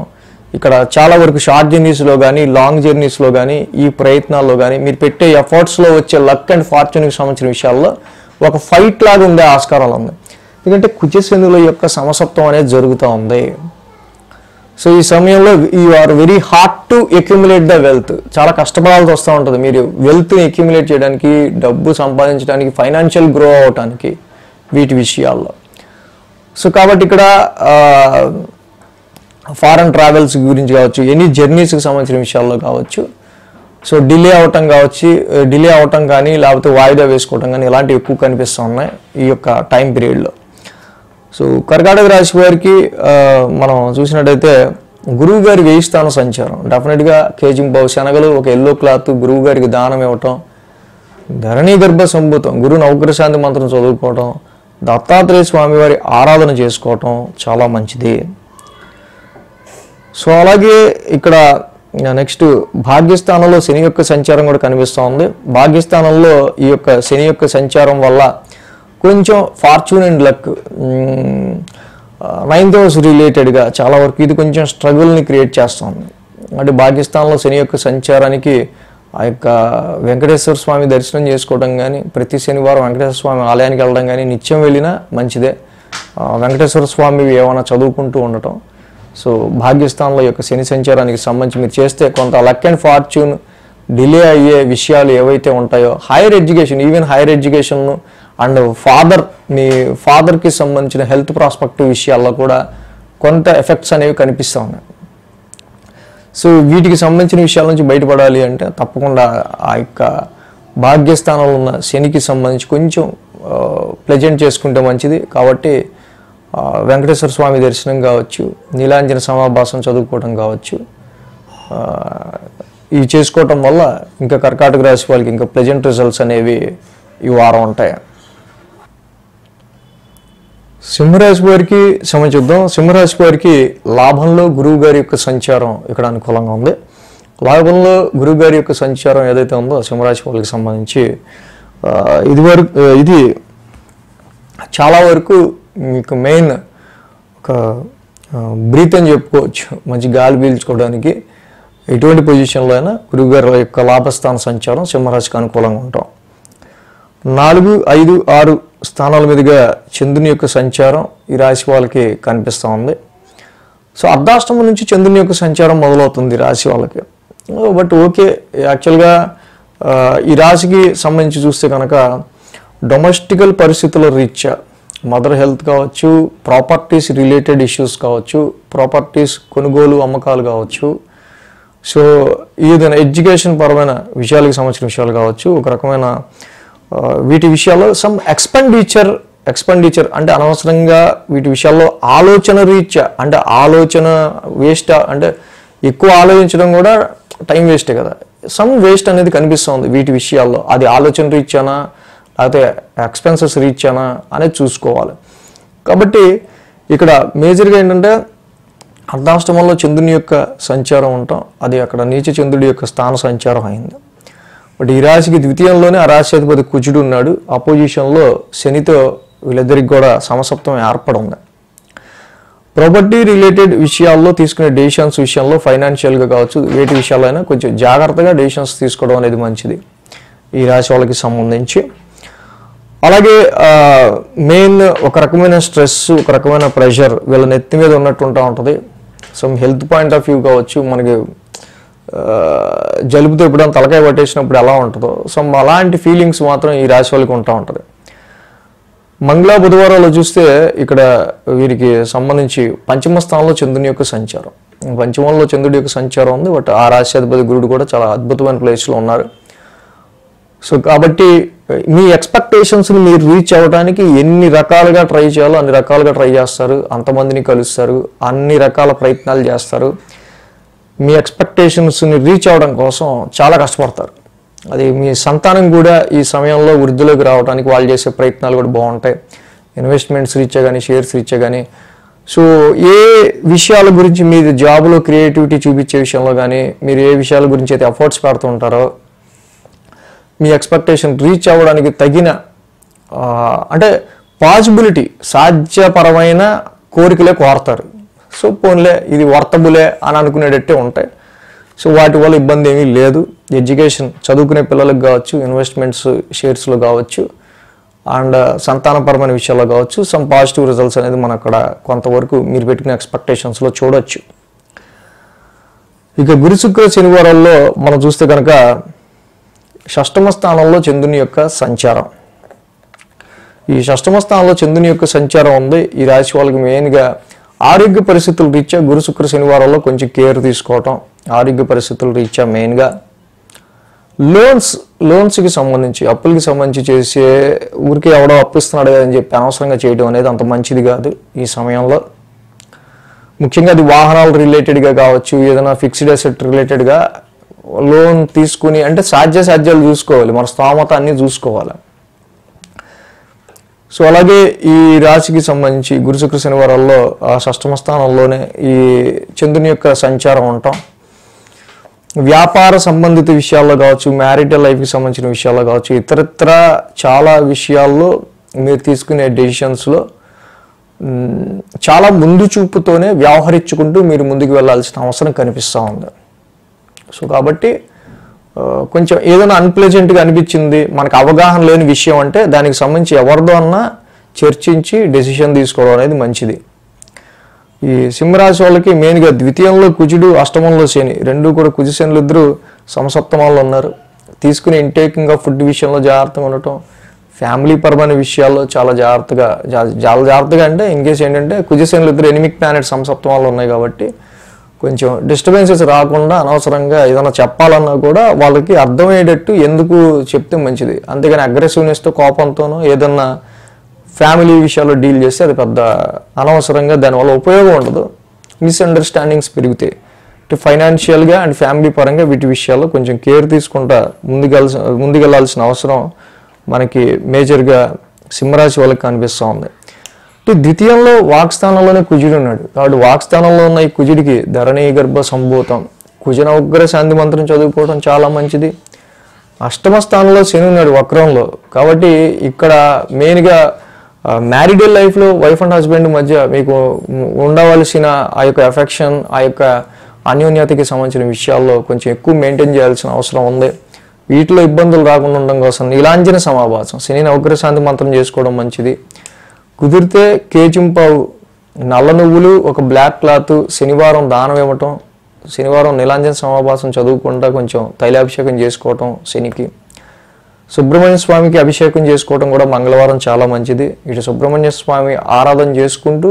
ఇక్కడ చాలా వరకు షార్ట్ జర్నీస్లో కానీ, లాంగ్ జర్నీస్లో కానీ, ఈ ప్రయత్నాల్లో కానీ మీరు పెట్టే ఎఫర్ట్స్లో వచ్చే లక్ అండ్ ఫార్చ్యూన్కి సంబంధించిన విషయాల్లో ఒక ఫైట్ లాగా ఉండే ఆస్కారాలు ఉంది. ఎందుకంటే కుజశనుల యొక్క సమసప్తం అనేది జరుగుతూ ఉంది. సో ఈ సమయంలో you are very hard to accumulate the wealth. చాలా కష్టపడాల్సి వస్తూ ఉంటుంది మీరు వెల్త్ని అక్యుములేట్ చేయడానికి, డబ్బు సంపాదించడానికి, ఫైనాన్షియల్ గ్రో అవడానికి, వీటి విషయాల్లో. సో కాబట్టి ఇక్కడ ఫారెన్ ట్రావెల్స్ గురించి కావచ్చు, ఎనీ జర్నీస్కి సంబంధించిన విషయాల్లో కావచ్చు, సో డిలే అవటం కానీ, లేకపోతే వాయిదా వేసుకోవటం కానీ ఇలాంటివి ఎక్కువ కనిపిస్తూ ఉన్నాయి ఈ యొక్క టైం పీరియడ్లో. సో కర్కాటక రాశి వారికి మనం చూసినట్టయితే గురువు గారి 1000 స్థాన సంచారం. డెఫినెట్గా కేజింబావు శనగలు, ఒక ఎల్లో క్లాత్ గురువు గారికి దానం ఇవ్వటం, ధరణి గర్భ సంభూతం గురు నవగ్రశాంతి మంత్రం చదువుకోవటం, దత్తాత్రేయ స్వామి వారి ఆరాధన చేసుకోవటం చాలా మంచిది. సో అలాగే ఇక్కడ నెక్స్ట్ భాగ్యస్థానంలో శని యొక్క సంచారం కూడా కనిపిస్తూ ఉంది. భాగ్యస్థానంలో ఈ యొక్క శని యొక్క సంచారం వల్ల కొంచెం fortune and luck, 9th house రిలేటెడ్గా చాలా వరకు ఇది కొంచెం స్ట్రగుల్ని క్రియేట్ చేస్తుంది. అంటే భాగ్యస్థానంలో శని యొక్క సంచారానికి ఆ యొక్క వెంకటేశ్వర స్వామి దర్శనం చేసుకోవడం కానీ, ప్రతి శనివారం వెంకటేశ్వర స్వామి ఆలయానికి వెళ్ళడం కానీ, నిత్యం వెళ్ళినా మంచిదే. వెంకటేశ్వర స్వామి ఏమైనా చదువుకుంటూ ఉండటం. సో భాగ్యస్థానంలో యొక్క శని సంచారానికి సంబంధించి మీరు చేస్తే కొంత లక్ అండ్ ఫార్చ్యూన్ డిలే అయ్యే విషయాలు ఏవైతే ఉంటాయో, higher education, even higher education and మీ ఫాదర్కి సంబంధించిన హెల్త్ ప్రాస్పెక్టివ్ విషయాల్లో కూడా కొంత ఎఫెక్ట్స్ అనేవి కనిపిస్తూ ఉన్నాయి. సో వీటికి సంబంధించిన విషయాల నుంచి బయటపడాలి అంటే తప్పకుండా ఆ యొక్క భాగ్యస్థానంలో ఉన్న శనికి సంబంధించి కొంచెం ప్లెజెంట్ చేసుకుంటే మంచిది. కాబట్టి వెంకటేశ్వర స్వామి దర్శనం కావచ్చు, నీలాంజన సమాభాసం చదువుకోవడం కావచ్చు, ఇవి చేసుకోవటం వల్ల ఇంకా కర్కాటక రాశి వాళ్ళకి ఇంకా ప్లెజెంట్ రిజల్ట్స్ అనేవి ఈ వారం ఉంటాయి. సింహరాశి వారికి చూద్దాం. సింహరాశి వారికి లాభంలో గురువు గారి యొక్క సంచారం ఇక్కడ అనుకూలంగా ఉంది. లాభంలో గురువు గారి యొక్క సంచారం ఏదైతే ఉందో సింహరాశి వాళ్ళకి సంబంధించి ఇది చాలా వరకు మీకు మెయిన్ ఒక బ్రీత్ అని చెప్పుకోవచ్చు. మంచి గాలి పీల్చుకోవడానికి ఎటువంటి పొజిషన్లో అయినా గురువు గారి యొక్క లాభస్థాన సంచారం సింహరాశికి అనుకూలంగా ఉంటాం. 4, 5, 6 స్థానాల మీదుగా చంద్రుని యొక్క సంచారం ఈ రాశి వాళ్ళకి కనిపిస్తూ ఉంది. సో అర్ధాష్టమం నుంచి చంద్రుని యొక్క సంచారం మొదలవుతుంది రాశి వాళ్ళకి. బట్ ఓకే, యాక్చువల్గా ఈ రాశికి సంబంధించి చూస్తే కనుక డొమెస్టికల్ పరిస్థితుల రీత్యా మదర్ హెల్త్ కావచ్చు, ప్రాపర్టీస్ రిలేటెడ్ ఇష్యూస్ కావచ్చు, ప్రాపర్టీస్ కొనుగోలు అమ్మకాలు కావచ్చు, సో ఏదైనా ఎడ్యుకేషన్ పరమైన విషయాలకు సంబంధించిన విషయాలు కావచ్చు, ఒక రకమైన వీటి విషయాల్లో సమ్ ఎక్స్పెండిచర్ అంటే అనవసరంగా వీటి విషయాల్లో ఆలోచన రీత్యా, అంటే ఆలోచన వేస్ట్, అంటే ఎక్కువ ఆలోచించడం కూడా టైం వేస్టే కదా, సమ్ వేస్ట్ అనేది కనిపిస్తుంది వీటి విషయాల్లో. అది ఆలోచన రీత్యానా లేకపోతే ఎక్స్పెన్సెస్ రీత్యానా అనేది చూసుకోవాలి. కాబట్టి ఇక్కడ మేజర్గా ఏంటంటే అర్ధాష్టమంలో చంద్రుని యొక్క సంచారం ఉంటాం, అది అక్కడ నీచ చంద్రుడి యొక్క స్థాన సంచారం అయింది. బట్ ఈ రాశికి ద్వితీయంలోనే ఆ రాశి అధిపతి కుజుడు ఉన్నాడు. అపోజిషన్లో శనితో వీళ్ళిద్దరికి కూడా సమసప్తం ఏర్పడి ఉంది. ప్రాపర్టీ రిలేటెడ్ విషయాల్లో తీసుకునే డెసిషన్స్ విషయంలో ఫైనాన్షియల్గా కావచ్చు, వేటి విషయాల్లో అయినా కొంచెం జాగ్రత్తగా డెసిషన్స్ తీసుకోవడం అనేది మంచిది ఈ రాశి వాళ్ళకి సంబంధించి. అలాగే మెయిన్ ఒక రకమైన స్ట్రెస్, ఒక రకమైన ప్రెషర్ వీళ్ళ నెత్తి మీద ఉన్నట్టు ఉంటుంది. Some health point of view కావచ్చు, మనకి జలుబుతో ఎప్పుడైనా తలకాయ పట్టేసినప్పుడు ఎలా ఉంటుందో సమ్ అలాంటి ఫీలింగ్స్ మాత్రం ఈ రాశి వాళ్ళకి ఉంటుంది. మంగళ బుధవారాలు చూస్తే ఇక్కడ వీరికి సంబంధించి పంచమ స్థానంలో చంద్రుని యొక్క సంచారం, పంచమంలో చంద్రుడి యొక్క సంచారం ఉంది. బట్ ఆ రాశి అధిపతి గురుడు కూడా చాలా అద్భుతమైన ప్లేస్లో ఉన్నారు. సో కాబట్టి మీ ఎక్స్పెక్టేషన్స్ని మీరు రీచ్ అవ్వడానికి ఎన్ని రకాలుగా ట్రై చేయాలో అన్ని రకాలుగా ట్రై చేస్తారు, అంతమందిని కలుస్తారు, అన్ని రకాల ప్రయత్నాలు చేస్తారు. మీ ఎక్స్పెక్టేషన్స్ని రీచ్ అవ్వడం కోసం చాలా కష్టపడతారు. అది మీ సంతానం కూడా ఈ సమయంలో వృద్ధిలోకి రావడానికి వాళ్ళు చేసే ప్రయత్నాలు కూడా బాగుంటాయి. ఇన్వెస్ట్మెంట్స్ రీత్యా కానీ, షేర్స్ రీత్యా కానీ. సో ఏ విషయాల గురించి మీరు జాబ్లో క్రియేటివిటీ చూపించే విషయంలో కానీ, మీరు ఏ విషయాల గురించి అయితే ఎఫర్ట్స్ పెడుతూ ఉంటారో మీ ఎక్స్పెక్టేషన్ రీచ్ అవ్వడానికి తగిన అంటే పాసిబిలిటీ, సాధ్యపరమైన కోరికలే కోరతారు. సో పోన్లే ఇది వర్తబులే అని అనుకునేటట్టే ఉంటాయి. సో వాటి వల్ల ఇబ్బంది ఏమీ లేదు. ఎడ్యుకేషన్ చదువుకునే పిల్లలకు కావచ్చు, ఇన్వెస్ట్మెంట్స్ షేర్స్లో కావచ్చు, అండ్ సంతానపరమైన విషయాల్లో కావచ్చు, సమ్ పాజిటివ్ రిజల్ట్స్ అనేది మనం అక్కడ కొంతవరకు మీరు పెట్టుకునే ఎక్స్పెక్టేషన్స్లో చూడొచ్చు. ఇక గురు శుక్ర శనివారాల్లో మనం చూస్తే కనుక షష్టమ స్థానంలో చంద్రుని యొక్క సంచారం, ఈ షష్టమ స్థానంలో చంద్రుని యొక్క సంచారం ఉంది. ఈ రాశి వాళ్ళకి మెయిన్గా ఆరోగ్య పరిస్థితుల రీత్యా గురు శుక్ర శనివారాల్లో కొంచెం కేర్ తీసుకోవటం, ఆరోగ్య పరిస్థితుల రీత్యా మెయిన్గా లోన్స్కి సంబంధించి, అప్పులకి సంబంధించి చేసే ఊరికే ఎవడో అప్పిస్తున్నాడు అని చెప్పి అనవసరంగా చేయడం అనేది అంత మంచిది కాదు ఈ సమయంలో. ముఖ్యంగా అది వాహనాలు రిలేటెడ్గా కావచ్చు, ఏదైనా ఫిక్స్డ్ అసెట్ రిలేటెడ్గా లోన్ తీసుకుని, అంటే సాధ్యాలు చూసుకోవాలి, మన స్తోమత అన్నీ చూసుకోవాలి. సో అలాగే ఈ రాశికి సంబంధించి గురు శుక్ర శనివారాల్లో ఆ షష్టమ స్థానంలోనే ఈ చంద్రుని యొక్క సంచారం ఉంటాం. వ్యాపార సంబంధిత విషయాల్లో కావచ్చు, మ్యారిటల్ లైఫ్కి సంబంధించిన విషయాల్లో కావచ్చు, ఇతరత్ర చాలా విషయాల్లో మీరు తీసుకునే డెసిషన్స్లో చాలా ముందు చూపుతోనే వ్యవహరించుకుంటూ మీరు ముందుకు వెళ్ళాల్సిన అవసరం కనిపిస్తూ ఉంది. సో కాబట్టి కొంచెం ఏదైనా అన్ప్లెజెంట్గా అనిపించింది, మనకు అవగాహన లేని విషయం అంటే దానికి సంబంధించి ఎవరిదో అన్నా చర్చించి డెసిషన్ తీసుకోవడం అనేది మంచిది. ఈ సింహరాశి వాళ్ళకి మెయిన్గా ద్వితీయంలో కుజుడు, అష్టమంలో శని, రెండు కూడా కుజ శనులు ఇద్దరు సమసప్తమాల్లో ఉన్నారు. తీసుకునే ఇంటేకింగ్ ఆఫ్ ఫుడ్ విషయంలో జాగ్రత్తగా ఉండటం, ఫ్యామిలీ పరమైన విషయాల్లో చాలా జాగ్రత్తగా అంటే ఇన్ కేసు ఏంటంటే కుజ శనులు ఇద్దరు ఎనిమిక్ ప్లానెట్ సమసప్తమాల్లో ఉన్నాయి కాబట్టి కొంచెం డిస్టర్బెన్సెస్ రాకుండా అనవసరంగా ఏదైనా చెప్పాలన్నా కూడా వాళ్ళకి అర్థమయ్యేటట్టు ఎందుకు చెప్తే మంచిది. అంతేగాని అగ్రెసివ్నెస్తో కోపంతోనూ ఏదన్నా ఫ్యామిలీ విషయాల్లో డీల్ చేస్తే అది పెద్ద అనవసరంగా దానివల్ల ఉపయోగం ఉండదు, మిస్అండర్స్టాండింగ్స్ పెరుగుతాయి. ఫైనాన్షియల్గా అండ్ ఫ్యామిలీ పరంగా వీటి విషయాల్లో కొంచెం కేర్ తీసుకుంటా ముందుకెళ్లాల్సిన అవసరం మనకి మేజర్గా సింహరాశి వాళ్ళకి కనిపిస్తూ ఉంది. ద్వితీయంలో వాక్స్థానంలోనే కుజుడు ఉన్నాడు కాబట్టి వాక్స్థానంలో ఉన్న ఈ కుజుడికి ధరణీ గర్భ సంభూతం, కుజన ఉగ్ర శాంతి మంత్రం చదువుకోవడం చాలా మంచిది. అష్టమ స్థానంలో శని ఉన్నాడు వక్రంలో కాబట్టి ఇక్కడ మెయిన్గా మ్యారిడల్ లైఫ్లో వైఫ్ అండ్ హస్బెండ్ మధ్య మీకు ఉండవలసిన ఆ యొక్క ఎఫెక్షన్, ఆ యొక్క అన్యోన్యతకి సంబంధించిన విషయాల్లో కొంచెం ఎక్కువ మెయింటైన్ చేయాల్సిన అవసరం ఉంది. వీటిలో ఇబ్బందులు రాకుండా ఉండడం కోసం నీలాంజన సమాభాసం, శని ఉగ్రశాంతి మంత్రం చేసుకోవడం మంచిది. కుదిరితే కేచింపావు, నల్ల నువ్వులు, ఒక బ్లాక్ క్లాత్ శనివారం దానం ఇవ్వటం, శనివారం నీలాంజన సమాభాసం చదువుకుంటా కొంచెం తైలాభిషేకం చేసుకోవటం శనికి. సుబ్రహ్మణ్య స్వామికి అభిషేకం చేసుకోవడం కూడా మంగళవారం చాలా మంచిది. ఇటు సుబ్రహ్మణ్య స్వామి ఆరాధన చేసుకుంటూ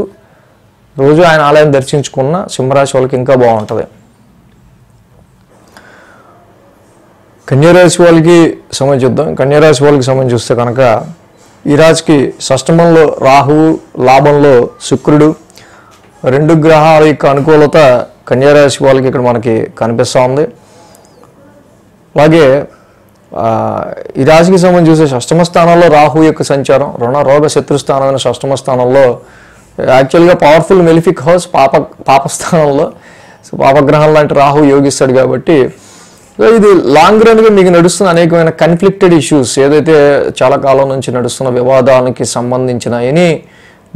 రోజు ఆయన ఆలయం దర్శించుకున్న సింహరాశి వాళ్ళకి ఇంకా బాగుంటుంది. కన్యారాశి వాళ్ళకి సంబంధించి చూద్దాం. కన్యారాశి వాళ్ళకి సంబంధించి చూస్తే కనుక ఈ రాశికి షష్టమంలో రాహువు, లాభంలో శుక్రుడు, రెండు గ్రహాల యొక్క అనుకూలత కన్యారాశి వాళ్ళకి ఇక్కడ మనకి కనిపిస్తూ ఉంది. అలాగే ఈ రాశికి సంబంధించి చూస్తే షష్టమ స్థానంలో రాహు యొక్క సంచారం, రుణ రోగ శత్రు స్థానమైన షష్టమ స్థానంలో యాక్చువల్గా పవర్ఫుల్ మెలిఫిక్ హౌస్ పాపస్థానంలో పాపగ్రహం లాంటి రాహు యోగిస్తాడు కాబట్టి ఇది లాంగ్ రన్గా మీకు నడుస్తున్న అనేకమైన కన్ఫ్లిక్టెడ్ ఇష్యూస్, ఏదైతే చాలా కాలం నుంచి నడుస్తున్న వివాదానికి సంబంధించిన ఎనీ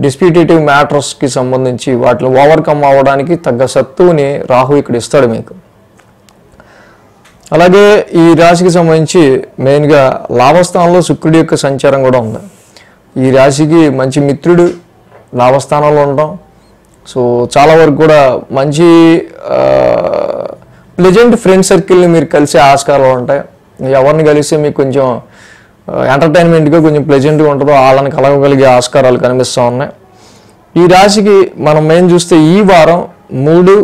డిస్ప్యూటేటివ్ మ్యాటర్స్కి సంబంధించి వాటిని ఓవర్కమ్ అవ్వడానికి తగ్గ సత్తువుని రాహు ఇక్కడ ఇస్తాడు మీకు. అలాగే ఈ రాశికి సంబంధించి మెయిన్గా లాభస్థానంలో శుక్రుడి యొక్క సంచారం కూడా ఉంది. ఈ రాశికి మంచి మిత్రుడు లాభస్థానంలో ఉండడం, సో చాలా వరకు కూడా మంచి ప్లెజెంట్ ఫ్రెండ్ సర్కిల్ని మీరు కలిసే ఆస్కారాలు ఉంటాయి. ఎవరిని కలిస్తే మీకు కొంచెం ఎంటర్టైన్మెంట్గా కొంచెం ప్లెజెంట్గా ఉంటుందో వాళ్ళని కలగగలిగే ఆస్కారాలు కనిపిస్తూ ఉన్నాయి. ఈ రాశికి మనం మెయిన్ చూస్తే ఈ వారం 3,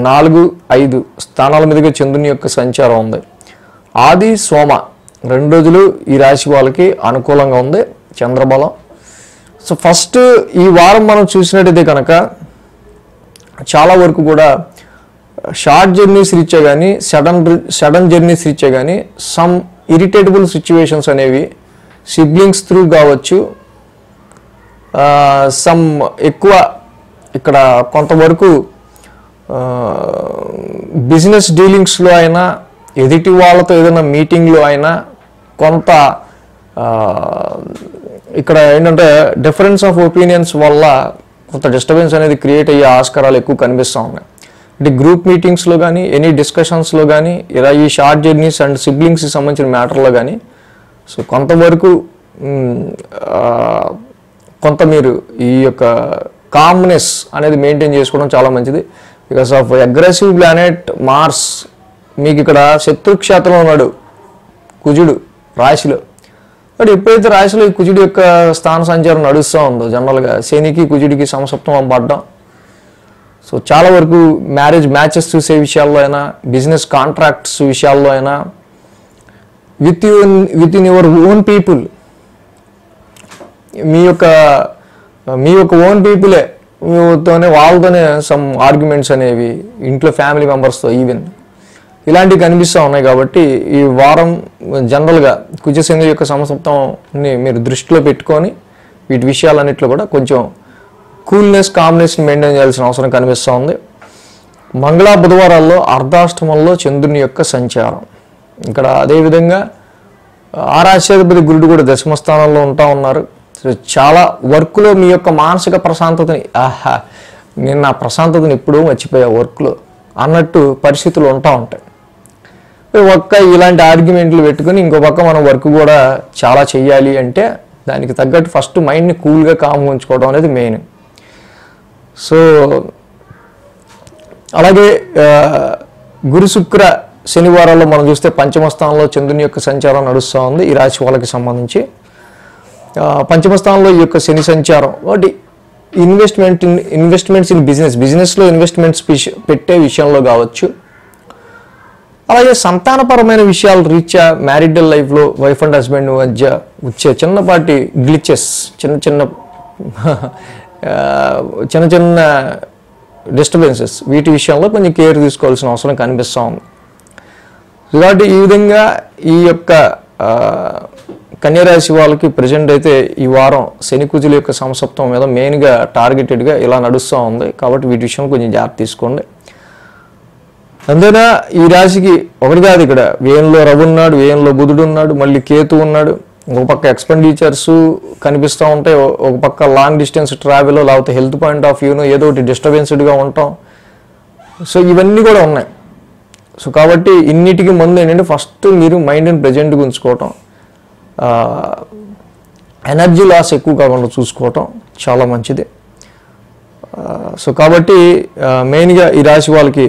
4, 5 స్థానాల మీదుగా చంద్రుని యొక్క సంచారం ఉంది. ఆది సోమ 2 రోజులు ఈ రాశి వాళ్ళకి అనుకూలంగా ఉంది చంద్రబలం. సో ఫస్ట్ ఈ వారం మనం చూసినట్టయితే కనుక చాలా వరకు కూడా షార్ట్ జర్నీస్ రీచే కానీ సడన్ జర్నీస్ రీచే కానీ సమ్ ఇరిటేటబుల్ సిచ్యువేషన్స్ అనేవి సిబ్లింగ్స్ త్రూ కావచ్చు, సమ్ ఎక్కువ ఇక్కడ కొంతవరకు బిజినెస్ డీలింగ్స్లో అయినా ఎదుటి వాళ్ళతో ఏదైనా మీటింగ్లో అయినా కొంత ఇక్కడ ఏంటంటే డిఫరెన్స్ ఆఫ్ ఒపీనియన్స్ వల్ల కొంత డిస్టర్బెన్స్ అనేది క్రియేట్ అయ్యే ఆస్కారాలు ఎక్కువ కనిపిస్తూ ఉన్నాయి. అంటే గ్రూప్ మీటింగ్స్లో కానీ ఎనీ డిస్కషన్స్లో కానీ ఇలా ఈ షార్ట్ జర్నీస్ అండ్ సిబ్లింగ్స్కి సంబంధించిన మ్యాటర్లో కానీ సో కొంతవరకు కొంత మీరు ఈ యొక్క కామ్నెస్ అనేది మెయింటైన్ చేసుకోవడం చాలా మంచిది. Because of aggressive planet Mars మీకు ఇక్కడ శత్రుక్షేత్రంలో ఉన్నాడు కుజుడు రాశిలో. బట్ ఎప్పుడైతే రాశిలో ఈ కుజుడి యొక్క స్థాన సంచారం నడుస్తూ ఉందో జనరల్గా శనికి కుజుడికి సమసప్తమం పడ్డం, సో చాలా వరకు మ్యాచెస్ చూసే విషయాల్లో అయినా విజినెస్ కాంట్రాక్ట్స్ విషయాల్లో అయినా with in your own people మీ యొక్క ఓన్ పీపులే వాళ్ళతోనే సమ్ ఆర్గ్యుమెంట్స్ అనేవి ఇంట్లో ఫ్యామిలీ మెంబర్స్తో ఈవెన్ ఇలాంటివి కనిపిస్తూ ఉన్నాయి. కాబట్టి ఈ వారం జనరల్గా కుజశని యొక్క సమసప్తంని మీరు దృష్టిలో పెట్టుకొని వీటి విషయాలన్నింటిలో కూడా కొంచెం కూల్నెస్ కామ్నెస్ని మెయింటైన్ చేయాల్సిన అవసరం కనిపిస్తూ ఉంది. మంగళ బుధవారాల్లో అర్ధాష్టమంలో చంద్రుని యొక్క సంచారం ఇక్కడ, అదేవిధంగా ఆరాశ్యాధిపతి గురుడు కూడా దశమ స్థానంలో ఉన్నారు. సో చాలా వర్క్లో మీ యొక్క మానసిక ప్రశాంతతని నేను నా ప్రశాంతతని ఎప్పుడూ మర్చిపోయా వర్క్లో అన్నట్టు పరిస్థితులు ఉంటాయి. ఒక్క ఇలాంటి ఆర్గ్యుమెంట్లు పెట్టుకుని ఇంకో పక్క మనం వర్క్ కూడా చాలా చెయ్యాలి అంటే దానికి తగ్గట్టు ఫస్ట్ మైండ్ని కూల్గా కామ్గా ఉంచుకోవడం అనేది మెయిన్. సో అలాగే గురు శుక్ర శనివారాల్లో మనం చూస్తే పంచమ స్థానంలో చంద్రుని యొక్క సంచారం నడుస్తూ ఉంది ఈ రాశి వాళ్ళకి సంబంధించి. పంచమ స్థానంలో ఈ యొక్క శని సంచారం ఒకటి ఇన్వెస్ట్మెంట్స్ ఇన్ బిజినెస్లో ఇన్వెస్ట్మెంట్స్ పెట్టే విషయంలో కావచ్చు, అలాగే సంతానపరమైన విషయాలు రీత్యా మ్యారిటల్ లైఫ్లో వైఫ్ అండ్ హస్బెండ్ మధ్య వచ్చే చిన్నపాటి గ్లిచెస్, చిన్న డిస్టర్బెన్సెస్, వీటి విషయంలో కొంచెం కేర్ తీసుకోవాల్సిన అవసరం కనిపిస్తూ ఉంది. కాబట్టి ఈ విధంగా ఈ యొక్క కన్యరాశి వాళ్ళకి ప్రజెంట్ అయితే ఈ వారం శని కుజుల యొక్క సంసప్తం మీద మెయిన్గా టార్గెటెడ్గా ఇలా నడుస్తూ ఉంది. కాబట్టి వీటి విషయంలో కొంచెం జాగ్రత్త తీసుకోండి. అందువల్ల ఈ రాశికి ఒకటి కాదు, ఇక్కడ వ్యయంలో రవి ఉన్నాడు, వ్యయంలో బుధుడు ఉన్నాడు, మళ్ళీ కేతు ఉన్నాడు. ఒక పక్క ఎక్స్పెండిచర్స్ కనిపిస్తూ ఉంటాయి, ఒక పక్క లాంగ్ డిస్టెన్స్ ట్రావెల్, లేకపోతే హెల్త్ పాయింట్ ఆఫ్ వ్యూను ఏదో ఒకటి డిస్టర్బెన్స్డ్గా ఉంటాం. సో ఇవన్నీ కూడా ఉన్నాయి. సో కాబట్టి ఇన్నిటికి ముందు ఏంటంటే ఫస్ట్ మీరు మైండ్ని ప్రజెంట్గా ఉంచుకోవటం, ఎనర్జీ లాస్ ఎక్కువ కాకుండా చూసుకోవటం చాలా మంచిది. సో కాబట్టి మెయిన్గా ఈ రాశి వాళ్ళకి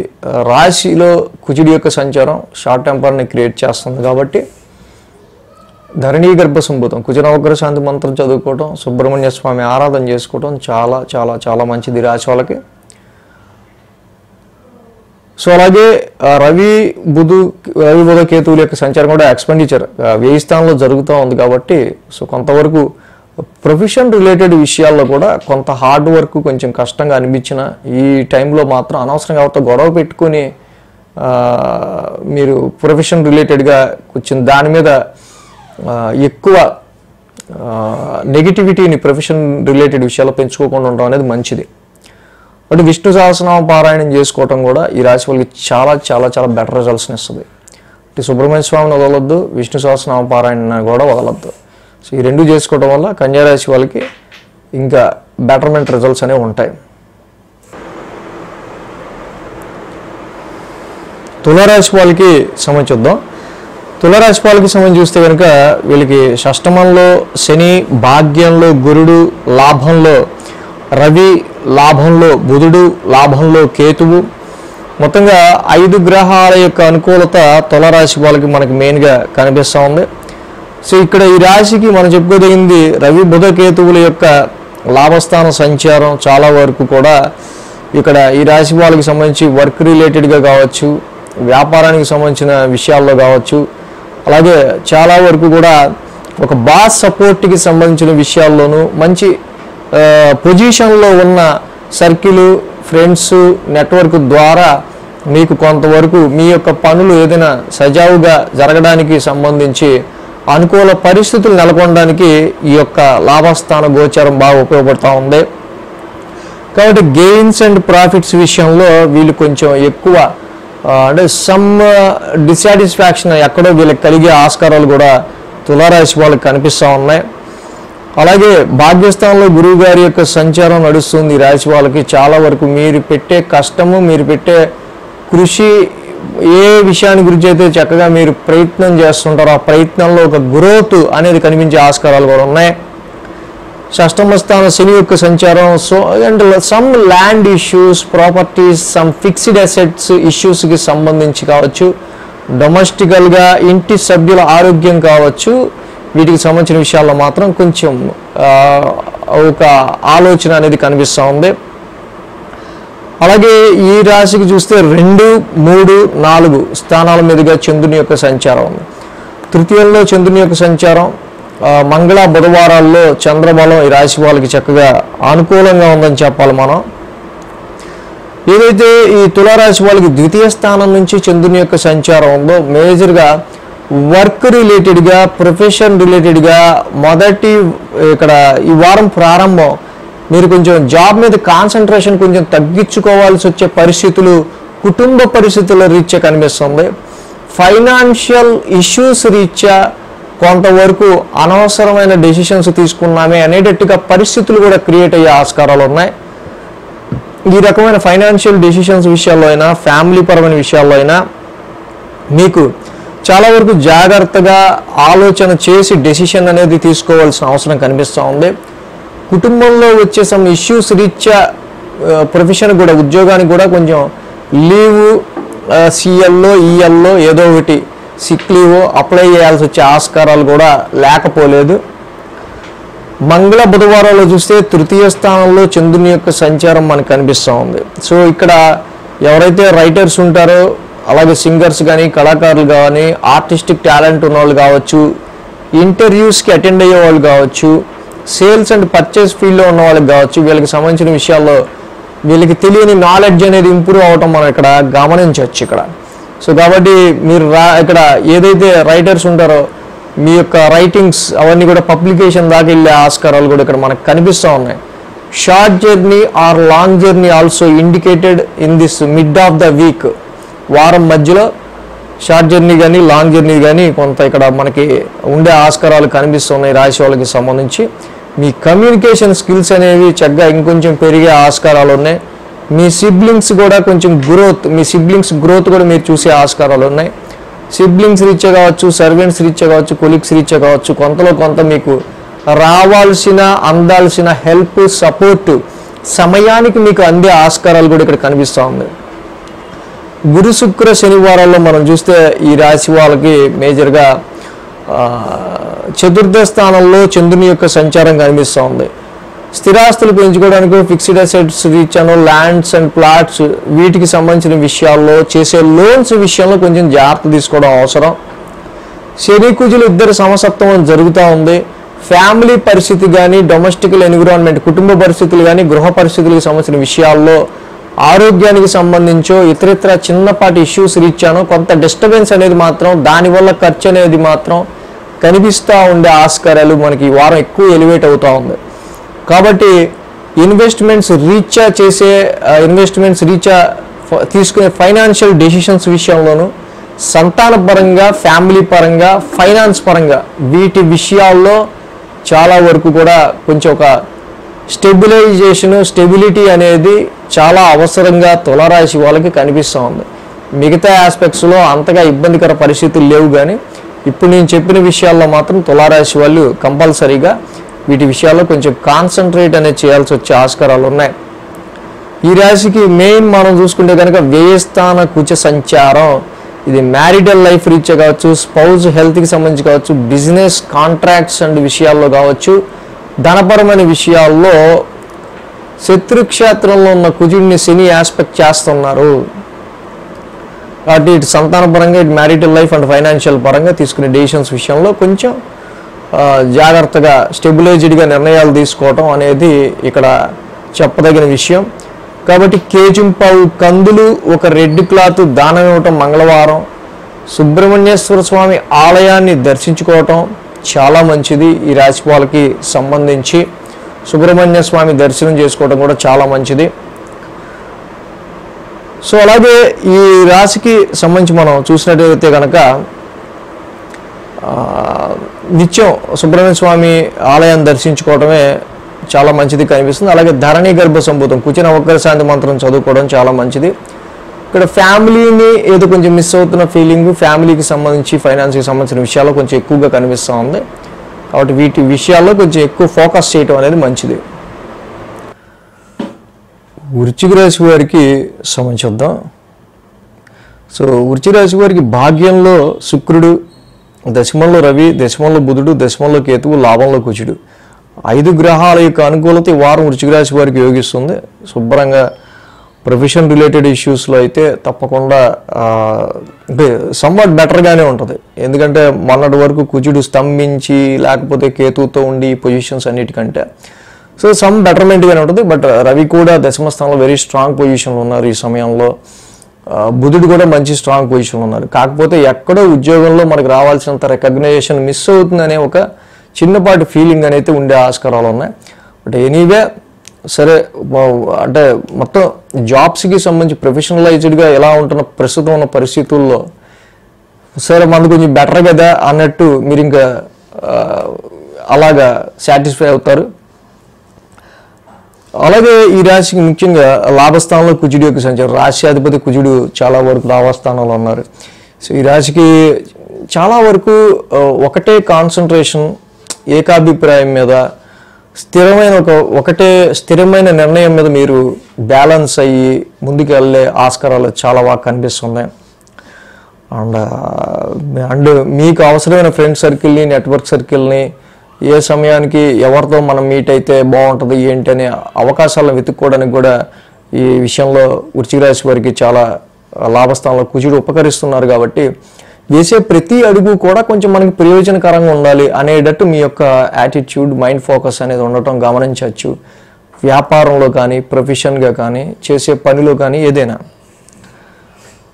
రాశిలో కుజుడి యొక్క సంచారం షార్ట్ టెంపర్ని క్రియేట్ చేస్తుంది. కాబట్టి ధరణీ గర్భ సంభూతం కుజ నవగ్రహ శాంతి మంత్రం చదువుకోవటం, సుబ్రహ్మణ్య స్వామి ఆరాధన చేసుకోవటం చాలా చాలా చాలా మంచిది రాశి వాళ్ళకి. సో అలాగే రవి బుధ కేతువుల యొక్క సంచారం కూడా ఎక్స్పెండిచర్ వ్యయ స్థానంలో జరుగుతూ ఉంది. కాబట్టి సో కొంతవరకు ప్రొఫెషన్ రిలేటెడ్ విషయాల్లో కూడా కొంత హార్డ్ వర్క్ కొంచెం కష్టంగా అనిపించిన ఈ టైంలో మాత్రం అనవసరంగా ఎవరితో గొడవ పెట్టుకొని మీరు ప్రొఫెషన్ రిలేటెడ్గా కొంచెం దాని మీద ఎక్కువ నెగిటివిటీని ప్రొఫెషన్ రిలేటెడ్ విషయాల్లో పెంచుకోకుండా ఉండడం అనేది మంచిది. బట్ విష్ణు సహస్రనామ పారాయణం చేసుకోవటం కూడా ఈ రాశి వాళ్ళకి చాలా చాలా చాలా బెటర్ రిజల్ట్స్ని ఇస్తుంది. అంటే సుబ్రహ్మణ్య స్వామిని వదలొద్దు, విష్ణు సహస్రనామ పారాయణ కూడా వదలొద్దు. సో ఈ రెండు చేసుకోవడం వల్ల కన్యారాశి వాళ్ళకి ఇంకా బెటర్మెంట్ రిజల్ట్స్ అనేవి ఉంటాయి. తులారాశి వాళ్ళకి సంబంధించి చూద్దాం. తులారాశి వాళ్ళకి సంబంధించి చూస్తే కనుక వీళ్ళకి షష్టమంలో శని, భాగ్యంలో గురుడు, లాభంలో రవి, లాభంలో బుధుడు, లాభంలో కేతువు, మొత్తంగా 5 గ్రహాల యొక్క అనుకూలత తులారాశి వాళ్ళకి మనకి మెయిన్గా కనిపిస్తూ ఉంది. సో ఇక్కడ ఈ రాశికి మనం చెప్పుకోదగింది రవి బుధ కేతువుల యొక్క లాభస్థాన సంచారం చాలా వరకు కూడా ఇక్కడ ఈ రాశి వాళ్ళకి సంబంధించి వర్క్ రిలేటెడ్గా కావచ్చు, వ్యాపారానికి సంబంధించిన విషయాల్లో కావచ్చు, అలాగే చాలా వరకు కూడా ఒక బాస్ సపోర్ట్కి సంబంధించిన విషయాల్లోనూ మంచి పొజిషన్లో ఉన్న సర్కిల్, ఫ్రెండ్స్, నెట్వర్క్ ద్వారా మీకు కొంతవరకు మీ యొక్క పనులు ఏదైనా సజావుగా జరగడానికి సంబంధించి అనుకూల పరిస్థితులు నెలకొనడానికి ఈ యొక్క లాభస్థాన గోచారం బాగా ఉపయోగపడుతూ ఉంది. కాబట్టి గెయిన్స్ అండ్ ప్రాఫిట్స్ విషయంలో వీళ్ళు కొంచెం ఎక్కువ అంటే సమ్ డిసాటిస్ఫాక్షన్ ఎక్కడో వీళ్ళకి కలిగే ఆస్కారాలు కూడా తులారాశి వాళ్ళకి కనిపిస్తూ ఉన్నాయి. అలాగే భాగ్యస్థానంలో గురువు గారి యొక్క సంచారం నడుస్తుంది ఈ రాశి వాళ్ళకి. చాలా వరకు మీరు పెట్టే కష్టము, మీరు పెట్టే కృషి, ఏ విషయాన్ని గురించి అయితే చక్కగా మీరు ప్రయత్నం చేస్తుంటారో ఆ ప్రయత్నంలో ఒక గ్రోత్ అనేది కనిపించే ఆస్కారాలు కూడా ఉన్నాయి. షష్టమ స్థాన శని యొక్క సంచారం, so and some land issues, properties, some fixed assets ఇష్యూస్కి సంబంధించి కావచ్చు, డొమెస్టికల్గా ఇంటి సభ్యుల ఆరోగ్యం కావచ్చు, వీటికి సంబంధించిన విషయాల్లో మాత్రం కొంచెం ఒక ఆలోచన అనేది కనిపిస్తూ ఉంది. అలాగే ఈ రాశికి చూస్తే 2, 3, 4 స్థానాల మీదుగా చంద్రుని యొక్క సంచారం ఉంది. తృతీయంలో చంద్రుని యొక్క సంచారం, మంగళ బుధవారాల్లో చంద్రబలం ఈ రాశి వాళ్ళకి చక్కగా అనుకూలంగా ఉందని చెప్పాలి మనం. ఏదైతే ఈ తులారాశి వాళ్ళకి ద్వితీయ స్థానం నుంచి చంద్రుని యొక్క సంచారం ఉందో మేజర్గా వర్క్ రిలేటెడ్గా, ప్రొఫెషన్ రిలేటెడ్గా మొదటి ఇక్కడ ఈ వారం ప్రారంభం మీరు కొంచెం జాబ్ మీద కాన్సన్ట్రేషన్ కొంచెం తగ్గించుకోవాల్సి వచ్చే పరిస్థితులు కుటుంబ పరిస్థితుల రీత్యా కనిపిస్తుంది. ఫైనాన్షియల్ ఇష్యూస్ రీత్యా కొంతవరకు అనవసరమైన డెసిషన్స్ తీసుకున్నామే అనేటట్టుగా పరిస్థితులు కూడా క్రియేట్ అయ్యే ఆస్కారాలు ఉన్నాయి. ఈ రకమైన ఫైనాన్షియల్ డెసిషన్స్ విషయాల్లో అయినా, ఫ్యామిలీ పరమైన విషయాల్లో అయినా మీకు చాలా వరకు జాగ్రత్తగా ఆలోచన చేసి డెసిషన్ అనేది తీసుకోవాల్సిన అవసరం కనిపిస్తూ ఉంది. కుటుంబంలో వచ్చే సమ్ ఇష్యూస్ రీత్యా ప్రొఫెషన్ కూడా, ఉద్యోగానికి కూడా కొంచెం లీవ్, సిఎల్లో ఈఎల్లో ఏదో ఒకటి సిక్ లీవ్ అప్లై చేయాల్సి వచ్చే ఆస్కారాలు కూడా లేకపోలేదు. మంగళ బుధవారాల్లో చూస్తే తృతీయ స్థానంలో చంద్రుని యొక్క సంచారం మనకు కనిపిస్తూ ఉంది. సో ఇక్కడ ఎవరైతే రైటర్స్ ఉంటారో, అలాగే సింగర్స్ కానీ, కళాకారులు కానీ, ఆర్టిస్టిక్ టాలెంట్ ఉన్నవాళ్ళు కావచ్చు, ఇంటర్వ్యూస్కి అటెండ్ అయ్యే వాళ్ళు కావచ్చు, సేల్స్ అండ్ పర్చేస్ ఫీల్డ్లో ఉన్న వాళ్ళకి కావచ్చు, వీళ్ళకి సంబంధించిన విషయాల్లో వీళ్ళకి తెలియని నాలెడ్జ్ అనేది ఇంప్రూవ్ అవటం మనం ఇక్కడ గమనించవచ్చు ఇక్కడ. సో కాబట్టి మీరు ఇక్కడ ఏదైతే రైటర్స్ ఉంటారో మీ యొక్క రైటింగ్స్ అవన్నీ కూడా పబ్లికేషన్ దాకా వెళ్ళే ఆస్కారాలు కూడా ఇక్కడ మనకు కనిపిస్తూ ఉన్నాయి. Short journey or long journey also indicated in this mid of the week. వారం మధ్యలో షార్ట్ జర్నీ కానీ లాంగ్ జర్నీ కానీ కొంత ఇక్కడ మనకి ఉండే ఆస్కారాలు కనిపిస్తున్నాయి రాశి వాళ్ళకి సంబంధించి. మీ కమ్యూనికేషన్ స్కిల్స్ అనేవి చక్కగా ఇంకొంచెం పెరిగే ఆస్కారాలు ఉన్నాయి. మీ సిబ్లింగ్స్ కూడా కొంచెం మీ సిబ్లింగ్స్ గ్రోత్ కూడా మీరు చూసే ఆస్కారాలు ఉన్నాయి. సిబ్లింగ్స్ రీత్యా కావచ్చు, సర్వెంట్స్ రీత్యా కావచ్చు, కొలీగ్స్ రీత్యా కావచ్చు, కొంతలో కొంత మీకు అందాల్సిన హెల్ప్, సపోర్ట్ సమయానికి మీకు అందే ఆస్కారాలు కూడా ఇక్కడ కనిపిస్తూ ఉంది. గురు శుక్ర శనివారాల్లో మనం చూస్తే ఈ రాశి వాళ్ళకి మేజర్గా చతుర్థ స్థానంలో చంద్రుని యొక్క సంచారం కనిపిస్తూ ఉంది. స్థిరాస్తులు పెంచుకోవడానికి, ఫిక్స్డ్ అసెట్స్ రీత్యాను, ల్యాండ్స్ అండ్ ప్లాట్స్ వీటికి సంబంధించిన విషయాల్లో, చేసే లోన్స్ విషయంలో కొంచెం జాగ్రత్త తీసుకోవడం అవసరం. శని కుజులు ఇద్దరు సమసప్తమం జరుగుతూ ఉంది. ఫ్యామిలీ పరిస్థితి కానీ, డొమెస్టికల్ ఎన్విరాన్మెంట్ కుటుంబ పరిస్థితులు కానీ, గృహ పరిస్థితులకు సంబంధించిన విషయాల్లో, ఆరోగ్యానికి సంబంధించో ఇతరితర చిన్నపాటి ఇష్యూస్ రీత్యానో కొంత డిస్టర్బెన్స్ అనేది మాత్రం, దానివల్ల ఖర్చు అనేది మాత్రం కనిపిస్తూ ఉండే ఆస్కారాలు మనకి ఈ వారం ఎక్కువ ఎలివేట్ అవుతూ ఉంది. కాబట్టి ఇన్వెస్ట్మెంట్స్ రీత్యా తీసుకునే ఫైనాన్షియల్ డెసిషన్స్ విషయంలోనూ, సంతాన పరంగా, ఫ్యామిలీ పరంగా, ఫైనాన్స్ పరంగా వీటి విషయాల్లో చాలా వరకు కూడా కొంచెం ఒక స్టెబిలిటీ అనేది చాలా అవసరంగా తులారాశి వాళ్ళకి కనిపిస్తూ ఉంది. మిగతా ఆస్పెక్ట్స్లో అంతగా ఇబ్బందికర పరిస్థితులు లేవు, కానీ ఇప్పుడు నేను చెప్పిన విషయాల్లో మాత్రం తులారాశి వాళ్ళు కంపల్సరీగా వీటి విషయాల్లో కొంచెం కాన్సన్ట్రేట్ అనేది చేయాల్సి వచ్చే ఆస్కారాలు ఉన్నాయి. ఈ రాశికి మెయిన్ మనం చూసుకుంటే కనుక వ్యయస్థాన కుచ సంచారం, ఇది మ్యారిటల్ లైఫ్ రీత్యా కావచ్చు, స్పౌజ్ హెల్త్కి సంబంధించి కావచ్చు, బిజినెస్ కాంట్రాక్ట్స్ అండ్ విషయాల్లో కావచ్చు, ధనపరమైన విషయాల్లో శత్రుక్షేత్రంలో ఉన్న కుజుడిని శని ఆస్పెక్ట్ చేస్తున్నారు. కాబట్టి ఇటు సంతాన పరంగా, ఇటు మ్యారిటల్ లైఫ్ అండ్ ఫైనాన్షియల్ పరంగా తీసుకునే డెసిషన్స్ విషయంలో కొంచెం జాగ్రత్తగా స్టెబిలైజ్డ్గా నిర్ణయాలు తీసుకోవటం అనేది ఇక్కడ చెప్పదగిన విషయం. కాబట్టి కేజింపావు కందులు, ఒక రెడ్ క్లాత్ దానం ఇవ్వటం మంగళవారం, సుబ్రహ్మణ్యేశ్వర స్వామి ఆలయాన్ని దర్శించుకోవటం చాలా మంచిది. ఈ రాశి వాళ్ళకి సంబంధించి సుబ్రహ్మణ్య స్వామి దర్శనం చేసుకోవడం కూడా చాలా మంచిది. సో అలాగే ఈ రాశికి సంబంధించి మనం చూసినట్టయితే కనుక నిత్యం సుబ్రహ్మణ్య స్వామి ఆలయాన్ని దర్శించుకోవడమే చాలా మంచిది కనిపిస్తుంది. అలాగే ధరణి గర్భ సంభూతం కుచిన ఒక్కర శాంతి మంత్రం చదువుకోవడం చాలా మంచిది. ఇక్కడ ఫ్యామిలీని ఏదో కొంచెం మిస్ అవుతున్న ఫీలింగ్, ఫ్యామిలీకి సంబంధించి, ఫైనాన్స్కి సంబంధించిన విషయాల్లో కొంచెం ఎక్కువగా కనిపిస్తూ ఉంది. కాబట్టి వీటి విషయాల్లో కొంచెం ఎక్కువ ఫోకస్ చేయటం అనేది మంచిది. వృశ్చిక రాశి వారికి సంబంధించుద్దాం. సో వృశ్చిక రాశి వారికి భాగ్యంలో శుక్రుడు, దశమంలో రవి, దశమంలో బుధుడు, దశమంలో కేతువు, లాభంలో కుజుడు, 5 గ్రహాల యొక్క అనుకూలత ఈ వారం వృశ్చిక రాశి వారికి యోగిస్తుంది. శుభ్రంగా ప్రొఫెషన్ రిలేటెడ్ ఇష్యూస్లో అయితే తప్పకుండా అంటే సమ్వాట్ బెటర్గానే ఉంటుంది. ఎందుకంటే మొన్నటి వరకు కుజుడు స్తంభించి లేకపోతే కేతువుతో ఉండి పొజిషన్స్ అన్నిటికంటే సో సమ్ బెటర్మెంట్గానే ఉంటుంది. బట్ రవి కూడా దశమ స్థానంలో వెరీ స్ట్రాంగ్ పొజిషన్లో ఉన్నారు ఈ సమయంలో. బుధుడు కూడా మంచి స్ట్రాంగ్ పొజిషన్లో ఉన్నారు. కాకపోతే ఎక్కడో ఉద్యోగంలో మనకు రావాల్సినంత రికగ్నైజేషన్ మిస్ అవుతుందనే ఒక చిన్నపాటి ఫీలింగ్ అనేది ఉండే ఆస్కారాలు ఉన్నాయి. బట్ ఎనీవే సరే, అంటే మొత్తం జాబ్స్కి సంబంధించి ప్రొఫెషనలైజ్డ్గా ఎలా ఉంటున్న ప్రస్తుతం ఉన్న పరిస్థితుల్లో సరే మనకు కొంచెం బెటర్ కదా అన్నట్టు మీరు ఇంకా అలాగా సాటిస్ఫై అవుతారు. అలాగే ఈ రాశికి ముఖ్యంగా లాభస్థానంలో కుజుడు యొక్క సంచారం, రాశ్యాధిపతి కుజుడు చాలా వరకు లాభస్థానంలో ఉన్నారు. సో ఈ రాశికి చాలా వరకు ఒకటే కాన్సన్ట్రేషన్, ఏకాభిప్రాయం మీద ఒకటే స్థిరమైన నిర్ణయం మీద మీరు బ్యాలెన్స్ అయ్యి ముందుకు వెళ్ళే ఆస్కారాలు చాలా బాగా కనిపిస్తున్నాయి. అండ్ మీకు అవసరమైన ఫ్రెండ్ సర్కిల్ని, నెట్వర్క్ సర్కిల్ని ఏ సమయానికి ఎవరితో మనం మీట్ అయితే బాగుంటుంది ఏంటి అనే అవకాశాలను వెతుక్కోవడానికి కూడా ఈ విషయంలో వృశ్చిక రాశి వారికి చాలా లాభస్థానంలో కుజుడు ఉపకరిస్తున్నారు. కాబట్టి వేసే ప్రతి అడుగు కూడా కొంచెం మనకి ప్రయోజనకరంగా ఉండాలి అనేటట్టు మీ యొక్క యాటిట్యూడ్, మైండ్ ఫోకస్ అనేది ఉండటం గమనించవచ్చు. వ్యాపారంలో కానీ, ప్రొఫెషన్గా కానీ, చేసే పనిలో కానీ ఏదైనా.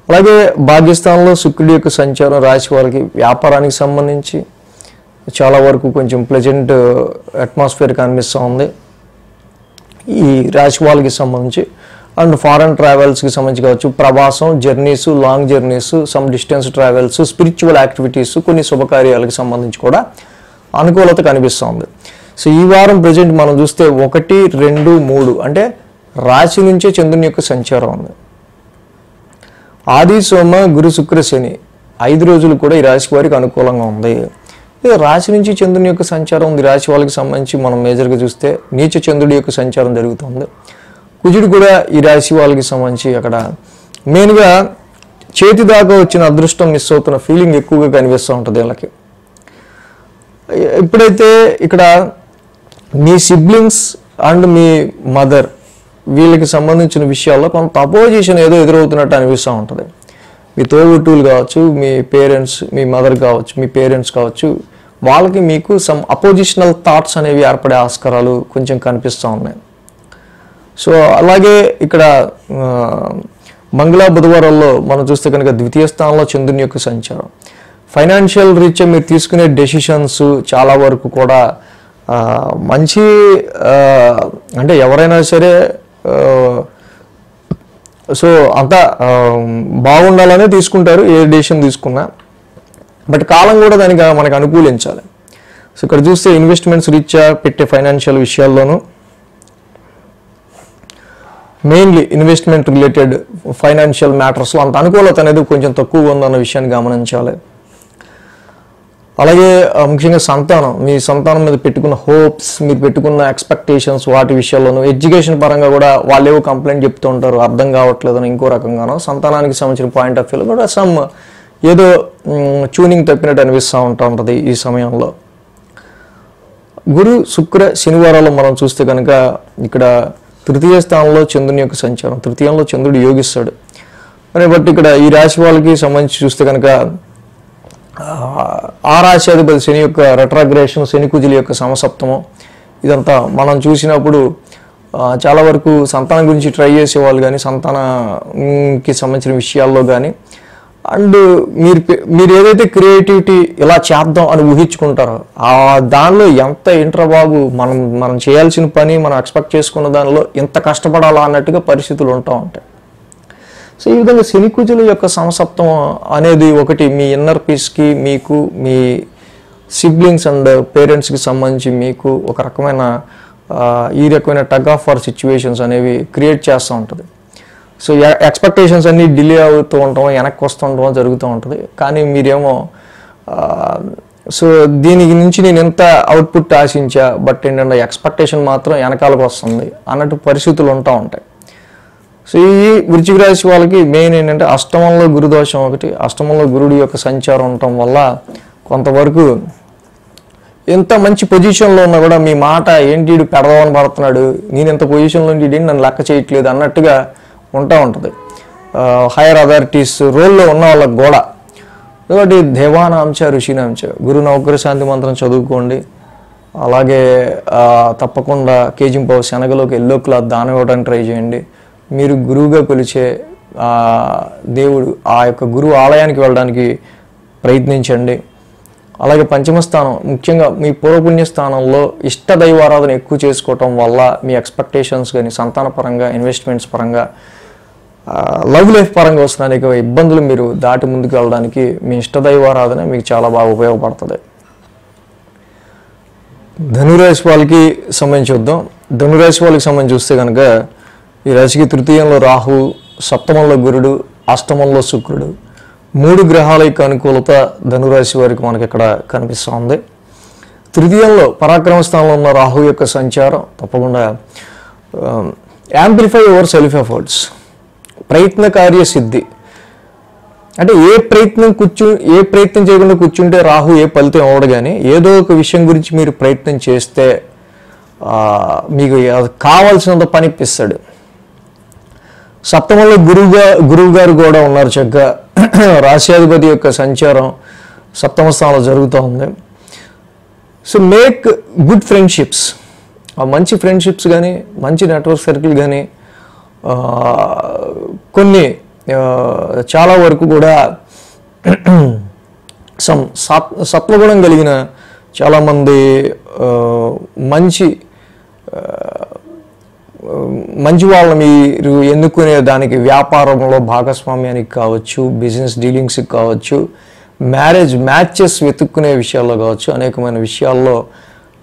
అలాగే భాగ్యస్థానంలో శుక్రుడి యొక్క సంచారం రాశి వారికి వ్యాపారానికి సంబంధించి చాలా వరకు కొంచెం ప్లెజెంట్ అట్మాస్ఫియర్ కనిపిస్తూ ఉంది ఈ రాశి వాళ్ళకి సంబంధించి. అండ్ ఫారెన్ ట్రావెల్స్కి సంబంధించి కావచ్చు, ప్రవాసం, journeys, long journeys, some distance travels, spiritual activities, కొన్ని శుభకార్యాలకు సంబంధించి కూడా అనుకూలత కనిపిస్తుంది. సో ఈ వారం ప్రజెంట్ మనం చూస్తే 1, 2, 3 అంటే రాశి నుంచే చంద్రుని యొక్క సంచారం ఉంది. ఆది, సోమ, గురు, శుక్ర, శని 5 రోజులు కూడా ఈ రాశి వారికి అనుకూలంగా ఉంది. రాశి నుంచి చంద్రుని యొక్క సంచారం ఉంది. రాశి వాళ్ళకి సంబంధించి మనం మేజర్గా చూస్తే నీచ చంద్రుడి యొక్క సంచారం జరుగుతుంది. కుజుడు కూడా ఈ రాశి వాళ్ళకి సంబంధించి అక్కడ మెయిన్గా చేతి దాకా వచ్చిన అదృష్టం మిస్ అవుతున్న ఫీలింగ్ ఎక్కువగా కనిపిస్తూ ఉంటుంది వీళ్ళకి. ఎప్పుడైతే ఇక్కడ మీ సిబ్లింగ్స్ అండ్ మీ మదర్ వీళ్ళకి సంబంధించిన విషయాల్లో కొంత అపోజిషన్ ఏదో ఎదురవుతున్నట్టు అనిపిస్తూ ఉంటుంది. మీ తోబుట్టువులు కావచ్చు, మీ పేరెంట్స్, మీ మదర్ కావచ్చు, మీ పేరెంట్స్ కావచ్చు, వాళ్ళకి మీకు సమ్ అపోజిషనల్ థాట్స్ అనేవి ఏర్పడే ఆస్కారాలు కొంచెం కనిపిస్తూ ఉన్నాయి. సో అలాగే ఇక్కడ మంగళ, బుధవారాల్లో మనం చూస్తే కనుక ద్వితీయ స్థానంలో చంద్రుని యొక్క సంచారం. ఫైనాన్షియల్ రీత్యా మీరు తీసుకునే డెసిషన్స్ చాలా వరకు కూడా మంచి, అంటే ఎవరైనా సరే సో అంతా బాగుండాలనే తీసుకుంటారు ఏ డెసిషన్ తీసుకున్నా. బట్ కాలం కూడా దానికి మనకు అనుకూలించాలి. సో ఇక్కడ చూస్తే ఇన్వెస్ట్మెంట్స్ రీత్యా పెట్టే ఫైనాన్షియల్ విషయాల్లోనూ మెయిన్లీ ఇన్వెస్ట్మెంట్ రిలేటెడ్ ఫైనాన్షియల్ మ్యాటర్స్లో అంత అనుకూలత అనేది కొంచెం తక్కువగా ఉందన్న విషయాన్ని గమనించాలి. అలాగే ముఖ్యంగా సంతానం, మీ సంతానం మీద పెట్టుకున్న హోప్స్, మీరు పెట్టుకున్న ఎక్స్పెక్టేషన్స్ వాటి విషయాల్లోనూ, ఎడ్యుకేషన్ పరంగా కూడా వాళ్ళు ఏవో కంప్లైంట్ చెప్తూ ఉంటారు అర్థం కావట్లేదని ఇంకో రకంగానో, సంతానానికి సంబంధించిన పాయింట్ ఆఫ్ వ్యూలో కూడా సమ్ ఏదో ట్యూనింగ్ తప్పినట్టు అనిపిస్తూ ఉంటుంది ఈ సమయంలో. గురు, శుక్ర, శనివారాల్లో మనం చూస్తే కనుక ఇక్కడ తృతీయ స్థానంలో చంద్రుని యొక్క సంచారం. తృతీయంలో చంద్రుడు యోగిస్తాడు. మరి బట్ ఇక్కడ ఈ రాశి వాళ్ళకి సంబంధించి చూస్తే కనుక ఆ రాశి అధిపతి శని యొక్క రెట్రాగ్రేషన్, శని కుజుల యొక్క సమసప్తమం, ఇదంతా మనం చూసినప్పుడు చాలా వరకు సంతానం గురించి ట్రై చేసేవాళ్ళు కానీ, సంతానానికి సంబంధించిన విషయాల్లో కానీ, అండ్ మీరు ఏదైతే క్రియేటివిటీ ఇలా చేద్దాం అని ఊహించుకుంటారో దానిలో ఎంత ఇంట్రా బాబు, మనం చేయాల్సిన పని మనం ఎక్స్పెక్ట్ చేసుకున్న దానిలో ఎంత కష్టపడాలా అన్నట్టుగా పరిస్థితులు ఉంటూ ఉంటాయి. సో ఈ విధంగా శని కుజుల యొక్క సమసప్తం అనేది ఒకటి మీ ఇన్నర్ పీస్కి, మీకు, మీ సిబ్లింగ్స్ అండ్ పేరెంట్స్కి సంబంధించి మీకు ఒక రకమైన ఈ రకమైన టగ్ ఆఫ్ వార్ సిచ్యువేషన్స్ అనేవి క్రియేట్ చేస్తూ ఉంటుంది. సో ఎక్స్పెక్టేషన్స్ అన్నీ డిలే అవుతూ ఉంటాం, వెనక్కి వస్తూ ఉండటం జరుగుతూ ఉంటుంది. కానీ మీరేమో సో దీనికి నుంచి నేను ఎంత అవుట్పుట్ ఆశించా, బట్ ఏంటంటే ఎక్స్పెక్టేషన్ మాత్రం వెనకాలకు వస్తుంది అన్నట్టు పరిస్థితులు ఉంటూ ఉంటాయి. సో ఈ వృశ్చిక రాశి వాళ్ళకి మెయిన్ ఏంటంటే అష్టమంలో గురుదోషం ఒకటి, అష్టమంలో గురుడి యొక్క సంచారం ఉండటం వల్ల కొంతవరకు ఎంత మంచి పొజిషన్లో ఉన్నా కూడా మీ మాట ఏంటి పెడదామని పడుతున్నాడు, నేను ఎంత పొజిషన్లో ఏంటి నన్ను లెక్క చేయట్లేదు అన్నట్టుగా ఉంటూ ఉంటుంది. హైయర్ అథారిటీస్ రోల్లో ఉన్న వాళ్ళకి కూడా. కాబట్టి దేవానాంశ ఋషినాంశ గురు నవగ్రహ శాంతి మంత్రం చదువుకోండి. అలాగే తప్పకుండా కేజింపావు శనగలోకి ఎల్లో క్లాత్ దానం ఇవ్వడానికి ట్రై చేయండి. మీరు గురువుగా పిలిచే దేవుడు ఆ యొక్క గురువు ఆలయానికి వెళ్ళడానికి ప్రయత్నించండి. అలాగే పంచమ స్థానం, ముఖ్యంగా మీ పూర్వపుణ్య స్థానంలో ఇష్ట దైవారాధన ఎక్కువ చేసుకోవటం వల్ల మీ ఎక్స్పెక్టేషన్స్ కానీ, సంతాన పరంగా, ఇన్వెస్ట్మెంట్స్ పరంగా, లవ్ లైఫ్ పరంగా వస్తున్న అనేక ఇబ్బందులు మీరు దాటి ముందుకు వెళ్ళడానికి మీ ఇష్ట దైవారాధన మీకు చాలా బాగా ఉపయోగపడుతుంది. ధనురాశి వాళ్ళకి సంబంధించి చూద్దాం. ధనురాశి వాళ్ళకి సంబంధించి చూస్తే కనుక ఈ రాశికి తృతీయంలో రాహు, సప్తమంలో గురుడు, అష్టమంలో శుక్రుడు, మూడు గ్రహాల యొక్క అనుకూలత ధనురాశి వారికి మనకి ఇక్కడ కనిపిస్తుంది. తృతీయంలో పరాక్రమ స్థానంలో ఉన్న రాహు యొక్క సంచారం తప్పకుండా యాంప్లిఫై యువర్ సెల్ఫ్ ఎఫర్ట్స్, ప్రయత్నకార్య సిద్ధి. అంటే ఏ ప్రయత్నం చేయకుండా కూర్చుంటే రాహు ఏ ఫలితం ఇవ్వడు, కానీ ఏదో ఒక విషయం గురించి మీరు ప్రయత్నం చేస్తే మీకు కావాల్సినంత పని ఇప్పిస్తాడు. సప్తమంలో గురువు గారు కూడా ఉన్నారు చక్కగా. రాశ్యాధిపతి యొక్క సంచారం సప్తమ స్థానంలో జరుగుతూ ఉంది. సో మేక్ గుడ్ ఫ్రెండ్షిప్స్, మంచి ఫ్రెండ్షిప్స్ కానీ మంచి నెట్వర్క్ సర్కిల్ కానీ కొన్ని చాలా వరకు కూడా సత్వగుణం కలిగిన చాలామంది మంచి వాళ్ళని మీరు ఎన్నుకునే దానికి వ్యాపారంలో భాగస్వామ్యానికి కావచ్చు, బిజినెస్ డీలింగ్స్కి కావచ్చు, మ్యాచెస్ వెతుక్కునే విషయాల్లో కావచ్చు, అనేకమైన విషయాల్లో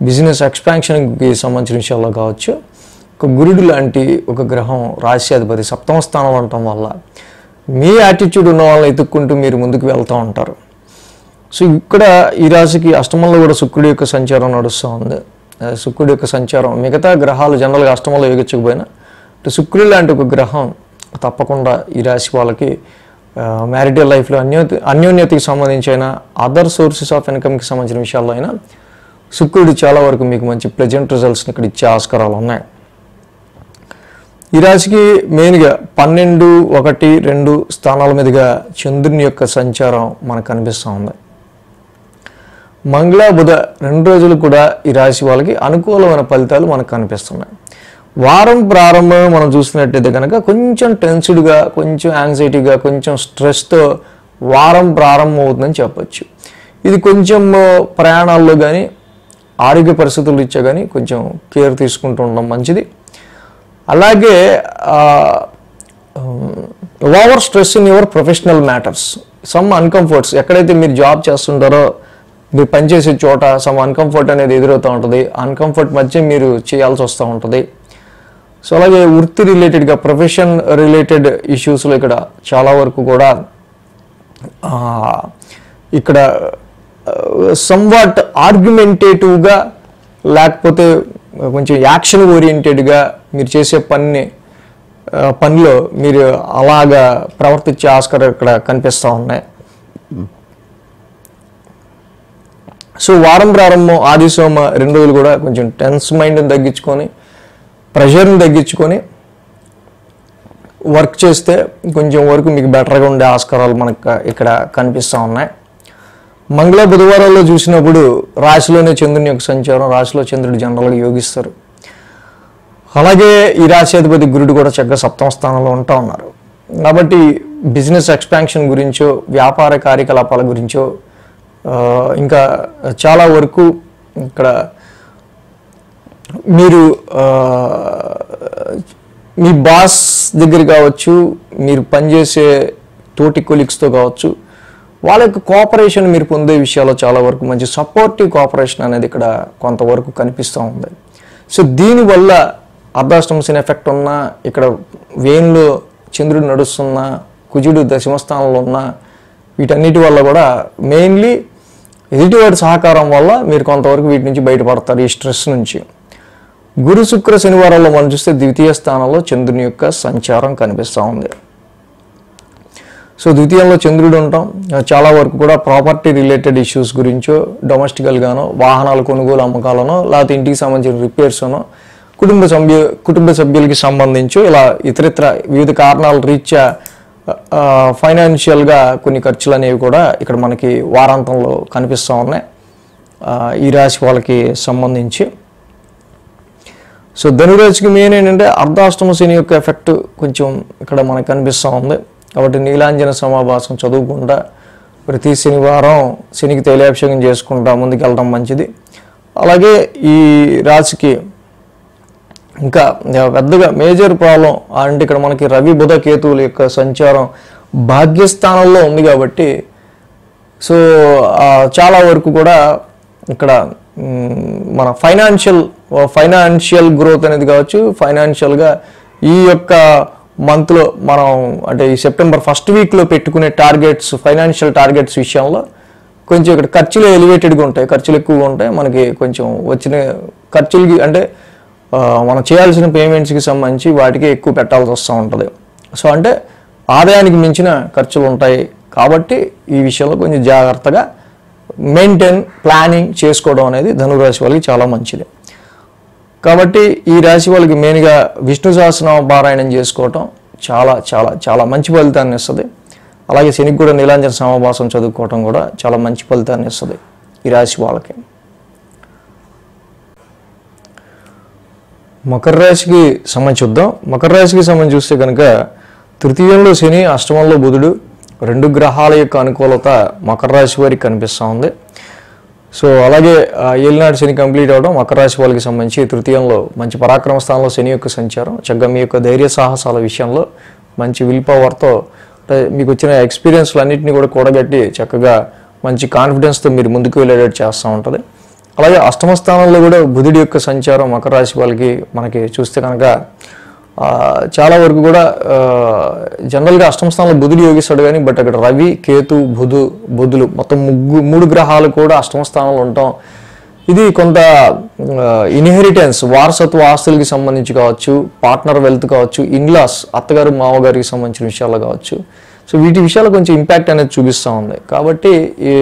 బిజినెస్ ఎక్స్పాన్షన్కి సంబంధించిన విషయాల్లో కావచ్చు, ఒక గురుడు లాంటి ఒక గ్రహం రాశ్యాధిపతి సప్తమ స్థానంలో ఉండటం వల్ల మీ యాటిట్యూడ్ ఉన్న వాళ్ళని ఎత్తుక్కుంటూ మీరు ముందుకు వెళ్తూ ఉంటారు. సో ఇక్కడ ఈ రాశికి అష్టమంలో కూడా శుక్రుడి యొక్క సంచారం నడుస్తూ ఉంది. శుక్రుడి యొక్క సంచారం మిగతా గ్రహాలు జనరల్గా అష్టమంలో యోగించకపోయినా శుక్రుడు లాంటి ఒక గ్రహం తప్పకుండా ఈ రాశి వాళ్ళకి మ్యారిటల్ లైఫ్లో అన్యోన్యతకి సంబంధించిన అదర్ సోర్సెస్ ఆఫ్ ఇన్కమ్కి సంబంధించిన విషయాల్లో అయినా శుక్రుడు చాలా వరకు మీకు మంచి ప్లెజెంట్ రిజల్ట్స్ని ఇక్కడ ఇచ్చే ఆస్కారాలు ఉన్నాయి. ఈ రాశికి మెయిన్గా 12, 1, 2 స్థానాల మీదుగా చంద్రుని యొక్క సంచారం మనకు కనిపిస్తూ ఉంది. మంగళ బుధ 2 రోజులు కూడా ఈ రాశి వాళ్ళకి అనుకూలమైన ఫలితాలు మనకు కనిపిస్తున్నాయి. వారం ప్రారంభం మనం చూసినట్టయితే కనుక కొంచెం టెన్స్డ్గా, కొంచెం యాంగ్జైటీగా, కొంచెం స్ట్రెస్తో వారం ప్రారంభం అవుతుందని చెప్పచ్చు. ఇది కొంచెం ప్రయాణాల్లో కానీ ఆరోగ్య పరిస్థితులు ఇచ్చా కానీ కొంచెం కేర్ తీసుకుంటూ ఉండడం మంచిది. అలాగే over stress in your professional matters, some uncomforts, ఎక్కడైతే మీరు జాబ్ చేస్తుంటారో మీరు పనిచేసే చోట సమ్ అన్కంఫర్ట్ అనేది ఎదురవుతూ ఉంటుంది. అన్కంఫర్ట్ మధ్య మీరు చేయాల్సి వస్తూ ఉంటుంది. సో అలాగే వృత్తి రిలేటెడ్గా, ప్రొఫెషన్ రిలేటెడ్ ఇష్యూస్లో ఇక్కడ చాలా వరకు కూడా ఇక్కడ సమ్వాట్ ఆర్గ్యుమెంటేటివ్గా లేకపోతే కొంచెం యాక్షన్ ఓరియంటెడ్గా మీరు చేసే పనిలో మీరు అలాగా ప్రవర్తించే ఆస్కారం ఇక్కడ కనిపిస్తూ ఉన్నాయి. సో వారం ప్రారంభం ఆది సోమ 2 రోజులు కూడా కొంచెం టెన్స్ మైండ్ని తగ్గించుకొని, ప్రెషర్ని తగ్గించుకొని వర్క్ చేస్తే కొంచెం వరకు మీకు బెటర్గా ఉండే ఆస్కారాలు మనకు ఇక్కడ కనిపిస్తూ ఉన్నాయి. మంగళ బుధవారాల్లో చూసినప్పుడు రాశిలోనే చంద్రుని యొక్క సంచారం, రాశిలో చంద్రుడు జనరల్గా యోగిస్తారు. అలాగే ఈ రాశ్యాధిపతి గురుడు కూడా చక్కగా సప్తమ స్థానంలో ఉంటూ ఉన్నారు. కాబట్టి బిజినెస్ ఎక్స్పాన్షన్ గురించో, వ్యాపార కార్యకలాపాల గురించో, ఇంకా చాలా వరకు ఇక్కడ మీరు మీ బాస్ దగ్గర కావచ్చు, మీరు పనిచేసే తోటి కొలీగ్స్తో కావచ్చు, వాళ్ళ యొక్క కోఆపరేషన్ మీరు పొందే విషయాల్లో చాలా వరకు మంచి సపోర్టివ్ కోఆపరేషన్ అనేది ఇక్కడ కొంతవరకు కనిపిస్తూ ఉంది. సో దీనివల్ల అర్ధాష్టమ శని ఎఫెక్ట్ ఉన్నా, ఇక్కడ వేణులో చంద్రుడు నడుస్తున్న, కుజుడు దశమ స్థానంలో ఉన్న, వీటన్నిటి వల్ల కూడా మెయిన్లీ ఎదుటివాడి సహకారం వల్ల మీరు కొంతవరకు వీటి నుంచి బయటపడతారు, ఈ స్ట్రెస్ నుంచి. గురు శుక్ర శనివారాల్లో మనం చూస్తే ద్వితీయ స్థానంలో చంద్రుని యొక్క సంచారం కనిపిస్తూ ఉంది. సో ద్వితీయంలో చంద్రుడు ఉంటాం, చాలా వరకు కూడా ప్రాపర్టీ రిలేటెడ్ ఇష్యూస్ గురించో, డొమెస్టికల్గానో, వాహనాల కొనుగోలు అమ్మకాలనో, లేకపోతే ఇంటికి సంబంధించిన రిపేర్స్నో, కుటుంబ సభ్యులకి సంబంధించి ఇలా ఇతరితర వివిధ కారణాల రీత్యా ఫైనాన్షియల్గా కొన్ని ఖర్చులు అనేవి కూడా ఇక్కడ మనకి వారాంతంలో కనిపిస్తూ ఉన్నాయి ఈ రాశి వాళ్ళకి సంబంధించి. సో ధనురాశికి మెయిన్ ఏంటంటే అర్ధాష్టమ శని యొక్క ఎఫెక్ట్ కొంచెం ఇక్కడ మనకు కనిపిస్తూ ఉంది. కాబట్టి నీలాంజన సమాభాసం చదువుకుంటా ప్రతి శనివారం శనికి తైలాభిషేకం చేసుకుంటా ముందుకెళ్ళడం మంచిది. అలాగే ఈ రాశికి ఇంకా పెద్దగా మేజర్ ప్రాబ్లం అంటే ఇక్కడ మనకి రవి బుధ కేతువుల యొక్క సంచారం భాగ్యస్థానంలో ఉంది కాబట్టి సో చాలా వరకు కూడా ఇక్కడ మన ఫైనాన్షియల్ గ్రోత్ అనేది కావచ్చు, ఫైనాన్షియల్గా ఈ యొక్క మంత్లో మనం అంటే ఈ సెప్టెంబర్ ఫస్ట్ వీక్లో పెట్టుకునే టార్గెట్స్, ఫైనాన్షియల్ టార్గెట్స్ విషయంలో కొంచెం ఇక్కడ ఖర్చులు ఎలివేటెడ్గా ఉంటాయి, ఖర్చులు ఎక్కువగా ఉంటాయి. మనకి కొంచెం వచ్చిన ఖర్చులకి అంటే మనం చేయాల్సిన పేమెంట్స్కి సంబంధించి వాటికి ఎక్కువ పెట్టాల్సి వస్తూ ఉంటుంది. సో అంటే ఆదాయానికి మించిన ఖర్చులు ఉంటాయి కాబట్టి ఈ విషయంలో కొంచెం జాగ్రత్తగా ప్లానింగ్ చేసుకోవడం అనేది ధనురాశి వాళ్ళకి చాలా మంచిది. కాబట్టి ఈ రాశి వాళ్ళకి మెయిన్గా విష్ణు సహస్రనామ పారాయణం చేసుకోవటం చాలా చాలా చాలా మంచి ఫలితాన్ని ఇస్తుంది. అలాగే శనికి కూడా నీలాంజన సమాభాసం చదువుకోవటం కూడా చాలా మంచి ఫలితాన్ని ఇస్తుంది ఈ రాశి వాళ్ళకి. మకర రాశికి సంబంధించి చూద్దాం. మకర రాశికి సంబంధించి చూస్తే కనుక తృతీయంలో శని, అష్టమంలో బుధుడు, 2 గ్రహాల యొక్క అనుకూలత మకర రాశి వారికి కనిపిస్తూ ఉంది. సో అలాగే ఏలినాడు శని కంప్లీట్ అవ్వడం మకర రాశి వాళ్ళకి సంబంధించి తృతీయంలో మంచి పరాక్రమ స్థానంలో శని యొక్క సంచారం చక్కగా మీ యొక్క ధైర్య సాహసాల విషయంలో మంచి విల్ పవర్తో మీకు వచ్చిన ఎక్స్పీరియన్స్లు అన్నింటినీ కూడా కూడగట్టి చక్కగా మంచి కాన్ఫిడెన్స్తో మీరు ముందుకు వెళ్ళేటట్టు చేస్తూ ఉంటుంది. అలాగే అష్టమ స్థానంలో కూడా బుధుడి యొక్క సంచారం మకర రాశి వాళ్ళకి మనకి చూస్తే కనుక చాలా వరకు కూడా జనరల్గా అష్టమ స్థానంలో బుధుడు యోగిస్తాడు కానీ బట్ అక్కడ రవి, కేతు, బుధులు మొత్తం 3 గ్రహాలు కూడా అష్టమ స్థానంలో ఉండటం ఇది కొంత ఇన్హెరిటెన్స్, వారసత్వ ఆస్తులకి సంబంధించి కావచ్చు, పార్ట్నర్ వెల్త్ కావచ్చు, ఇన్లాస్, అత్తగారు మామగారికి సంబంధించిన విషయాలు కావచ్చు. సో వీటి విషయాలు కొంచెం ఇంపాక్ట్ అనేది చూపిస్తూ ఉంది. కాబట్టి ఈ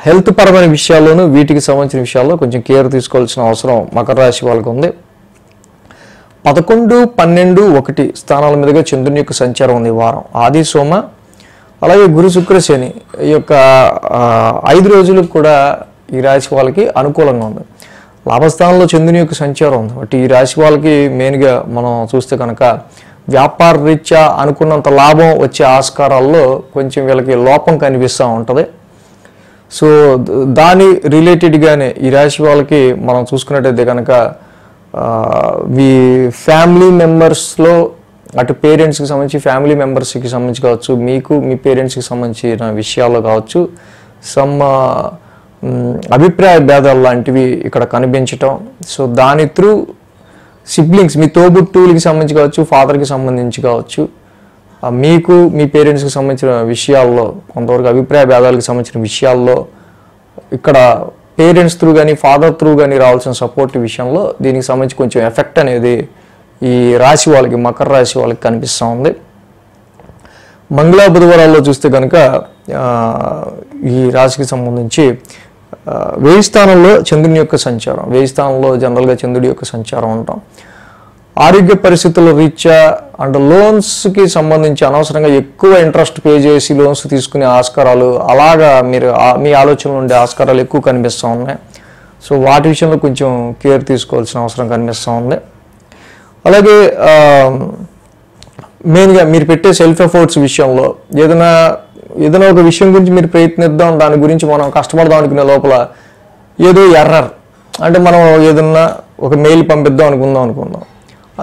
హెల్త్ పరమైన విషయాల్లోనూ వీటికి సంబంధించిన విషయాల్లో కొంచెం కేర్ తీసుకోవాల్సిన అవసరం మకర రాశి వాళ్ళకు ఉంది. 11, 12, 1 స్థానాల మీదుగా చంద్రుని యొక్క సంచారం ఉంది ఈ వారం. ఆది, సోమ, అలాగే గురు, శుక్ర, శని ఈ యొక్క 5 రోజులకు కూడా ఈ రాశి వాళ్ళకి అనుకూలంగా ఉంది. లాభస్థానంలో చంద్రుని యొక్క సంచారం ఉంది. బట్ ఈ రాశి వాళ్ళకి మెయిన్గా మనం చూస్తే కనుక వ్యాపార రీత్యా అనుకున్నంత లాభం వచ్చే ఆస్కారాల్లో కొంచెం వీళ్ళకి లోపం కనిపిస్తూ ఉంటుంది. సో దాని రిలేటెడ్గానే ఈ రాశి వాళ్ళకి మనం చూసుకున్నట్టయితే కనుక మీ ఫ్యామిలీ మెంబర్స్లో అటు పేరెంట్స్కి సంబంధించి, ఫ్యామిలీ మెంబర్స్కి సంబంధించి కావచ్చు, మీకు మీ పేరెంట్స్కి సంబంధించిన విషయాల్లో కావచ్చు, సమ్ అభిప్రాయ భేదాలు లాంటివి ఇక్కడ కనిపించటం. సో దాని త్రూ సిబ్లింగ్స్, మీ తోబుట్టువులకి సంబంధించి కావచ్చు, ఫాదర్కి సంబంధించి కావచ్చు, మీకు మీ పేరెంట్స్కి సంబంధించిన విషయాల్లో కొంతవరకు అభిప్రాయ భేదాలకు సంబంధించిన విషయాల్లో ఇక్కడ పేరెంట్స్ త్రూ కానీ ఫాదర్ త్రూ కానీ రావాల్సిన సపోర్ట్ విషయంలో దీనికి సంబంధించి కొంచెం ఎఫెక్ట్ అనేది ఈ రాశి వాళ్ళకి, మకర రాశి వాళ్ళకి కనిపిస్తూ ఉంది. మంగళ బుధవారాల్లో చూస్తే కనుక ఈ రాశికి సంబంధించి 1000 స్థానంలో చంద్రుని యొక్క సంచారం, 1000 స్థానంలో జనరల్గా చంద్రుడి యొక్క సంచారం ఉంటాం. ఆరోగ్య పరిస్థితుల రీత్యా అంటే లోన్స్కి సంబంధించి అనవసరంగా ఎక్కువ ఇంట్రెస్ట్ పే చేసి లోన్స్ తీసుకునే ఆస్కారాలు, అలాగా మీరు మీ ఆలోచనలు ఉండే ఆస్కారాలు ఎక్కువ కనిపిస్తూ ఉన్నాయి. సో వాటి విషయంలో కొంచెం కేర్ తీసుకోవాల్సిన అవసరం కనిపిస్తూ ఉంది. అలాగే మెయిన్గా మీరు పెట్టే సెల్ఫ్ ఎఫర్ట్స్ విషయంలో ఏదైనా ఒక విషయం గురించి మీరు ప్రయత్నిద్దాం, దాని గురించి మనం కష్టపడదాం అనుకునే లోపల ఏదో ఎర్రర్ అంటే మనం ఏదన్నా ఒక మెయిల్ పంపిద్దాం అనుకుందాం,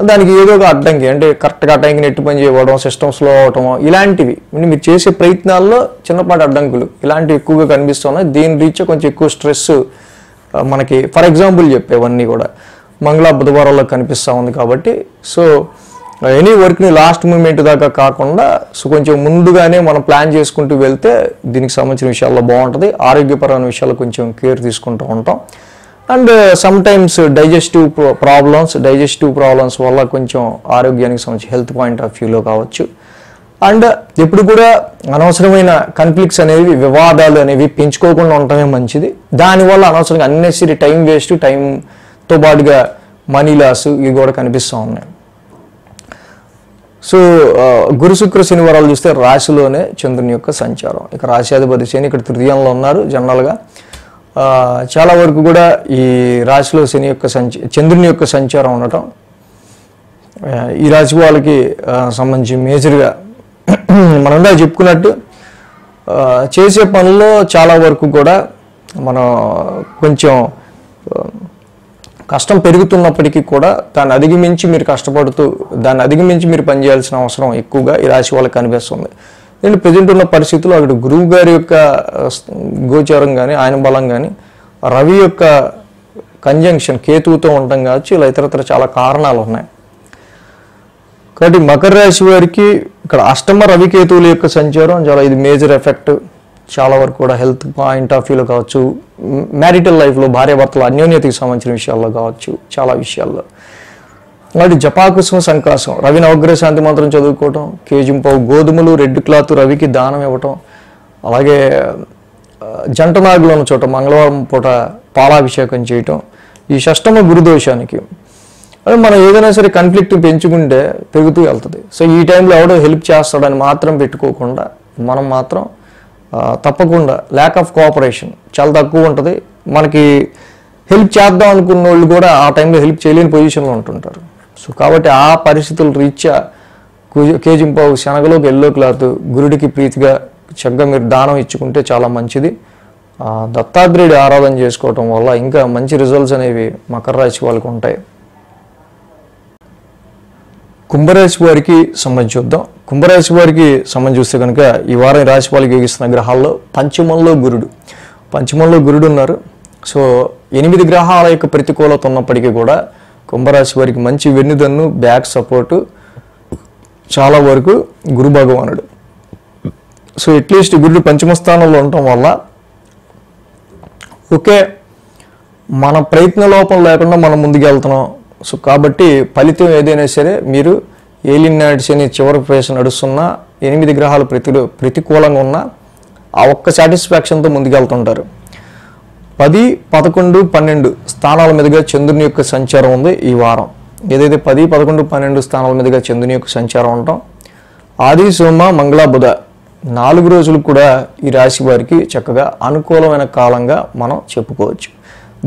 దానికి ఏదో ఒక అడ్డంకి అంటే కరెక్ట్గా టైంకి నెట్ పని చేయడం, సిస్టమ్ స్లో అవటం, ఇలాంటివి మీరు చేసే ప్రయత్నాల్లో చిన్నపాటి అడ్డంకులు ఇలాంటివి ఎక్కువగా కనిపిస్తున్నాయి. దీని రీత్యా కొంచెం ఎక్కువ స్ట్రెస్ మనకి ఫర్ ఎగ్జాంపుల్ చెప్పేవన్నీ కూడా మంగళ బుధవారాల్లో కనిపిస్తూ ఉంది. కాబట్టి సో ఎనీ వర్క్ని లాస్ట్ మూమెంట్ దాకా కాకుండా సో కొంచెం ముందుగానే మనం ప్లాన్ చేసుకుంటూ వెళ్తే దీనికి సంబంధించిన విషయాల్లో బాగుంటుంది. ఆరోగ్యపరమైన విషయాల్లో కొంచెం కేర్ తీసుకుంటూ ఉంటాం. And some times digestive problems వల్ల కొంచెం ఆరోగ్యానికి సంబంధించి హెల్త్ పాయింట్ ఆఫ్ వ్యూలో కావచ్చు. అండ్ ఎప్పుడు కూడా అనవసరమైన కాన్ఫ్లిక్ట్స్ అనేవి, వివాదాలు అనేవి పెంచుకోకుండా ఉండటమే మంచిది. దానివల్ల అనవసరంగా అన్నెసరీ టైం వేస్ట్, టైంతో పాటుగా మనీ లాస్ ఇవి కూడా కనిపిస్తూ ఉన్నాయి. సో గురు, శుక్ర, శనివారాలు చూస్తే రాశిలోనే చంద్రుని యొక్క సంచారం, ఇక రాశ్యాధిపతి శని ఇక్కడ తృతీయంలో ఉన్నారు. జనరల్గా చాలా వరకు కూడా ఈ రాశిలో చంద్రుని యొక్క సంచారం ఉండటం ఈ రాశి వాళ్ళకి సంబంధించి మేజర్గా మనం చెప్పుకున్నట్టు చేసే పనుల్లో చాలా వరకు కూడా మనం కొంచెం కష్టం పెరుగుతున్నప్పటికీ కూడా దాన్ని అధిగమించి మీరు కష్టపడుతూ దాన్ని అధిగమించి మీరు పనిచేయాల్సిన అవసరం ఎక్కువగా ఈ రాశి వాళ్ళకి కనిపిస్తుంది. నేను ప్రజెంట్ ఉన్న పరిస్థితుల్లో అక్కడ గురువు గారి యొక్క గోచారం కానీ, ఆయన బలం కానీ, రవి యొక్క కంజంక్షన్ కేతువుతో ఉండటం కావచ్చు, ఇలా ఇతరత్ర చాలా కారణాలు ఉన్నాయి. కాబట్టి మకర రాశి వారికి ఇక్కడ అష్టమ రవికేతువుల యొక్క సంచారం చాలా ఇది మేజర్ ఎఫెక్ట్. చాలా వరకు కూడా హెల్త్ పాయింట్ ఆఫ్ వ్యూలో కావచ్చు, మ్యారిటల్ లైఫ్లో భార్యాభర్తల అన్యోన్యతకి సంబంధించిన విషయాల్లో కావచ్చు, చాలా విషయాల్లో. కాబట్టి జపాకుసుమ సంకాసం, రవి నవగ్రహ శాంతి మంత్రం చదువుకోవటం, కేజింపావు గోధుమలు రెడ్ క్లాత్ రవికి దానం ఇవ్వటం, అలాగే జంట నాగులు ఉన్న చోట మంగళవారం పూట పాలాభిషేకం చేయటం, ఈ షష్టమ గురుదోషానికి. అదే మనం ఏదైనా సరే కాన్ఫ్లిక్ట్ పెంచుకుంటే పెరుగుతూ వెళ్తుంది. సో ఈ టైంలో ఎవడో హెల్ప్ చేస్తాడని మాత్రం పెట్టుకోకుండా మనం మాత్రం తప్పకుండా ల్యాక్ ఆఫ్ కోఆపరేషన్ చాలా తక్కువ ఉంటుంది. మనకి హెల్ప్ చేద్దాం అనుకున్న వాళ్ళు కూడా ఆ టైంలో హెల్ప్ చేయలేని పొజిషన్లో ఉంటుంటారు. సో కాబట్టి ఆ పరిస్థితుల రీత్యా కేజింపావు శనగలోకి ఎల్లో క్లాత్ గురుడికి ప్రీతిగా చక్కగా మీరు దానం ఇచ్చుకుంటే చాలా మంచిది. దత్తాత్రేయుడి ఆరాధన చేసుకోవటం వల్ల ఇంకా మంచి రిజల్ట్స్ అనేవి మకర రాశి వాళ్ళకు ఉంటాయి. కుంభరాశి వారికి సంబంధించి చూద్దాం. కుంభరాశి వారికి సంబంధించి చూస్తే కనుక ఈ వారం రాశి వాళ్ళకి యోగిస్తున్న గ్రహాల్లో పంచమంలో గురుడు ఉన్నారు. సో 8 గ్రహాల యొక్క ప్రతికూలత ఉన్నప్పటికీ కూడా కుంభరాశి వారికి మంచి వెన్నుదన్ను, బ్యాక్ సపోర్టు చాలా వరకు గురు భగవానుడు. సో అట్లీస్ట్ గురుడు పంచమ స్థానంలో ఉండటం వల్ల ఓకే మన ప్రయత్న లోపం లేకుండా మనం ముందుకు వెళ్తున్నాం. సో కాబట్టి ఫలితం ఏదైనా సరే మీరు ఏలినాటి శని చివరి ఫేస్ నడుస్తున్నా 8 గ్రహాలు ప్రతికూలంగా ఉన్నా ఆ ఒక్క సాటిస్ఫాక్షన్తో ముందుకెళ్తుంటారు. 10, 11, 12 స్థానాల మీదుగా చంద్రుని యొక్క సంచారం ఉంది ఈ వారం. ఏదైతే 10, 11, 12 స్థానాల మీదుగా చంద్రుని యొక్క సంచారం ఉంటాం. ఆది, సోమ, మంగళ, బుధ 4 రోజులు కూడా ఈ రాశి వారికి చక్కగా అనుకూలమైన కాలంగా మనం చెప్పుకోవచ్చు.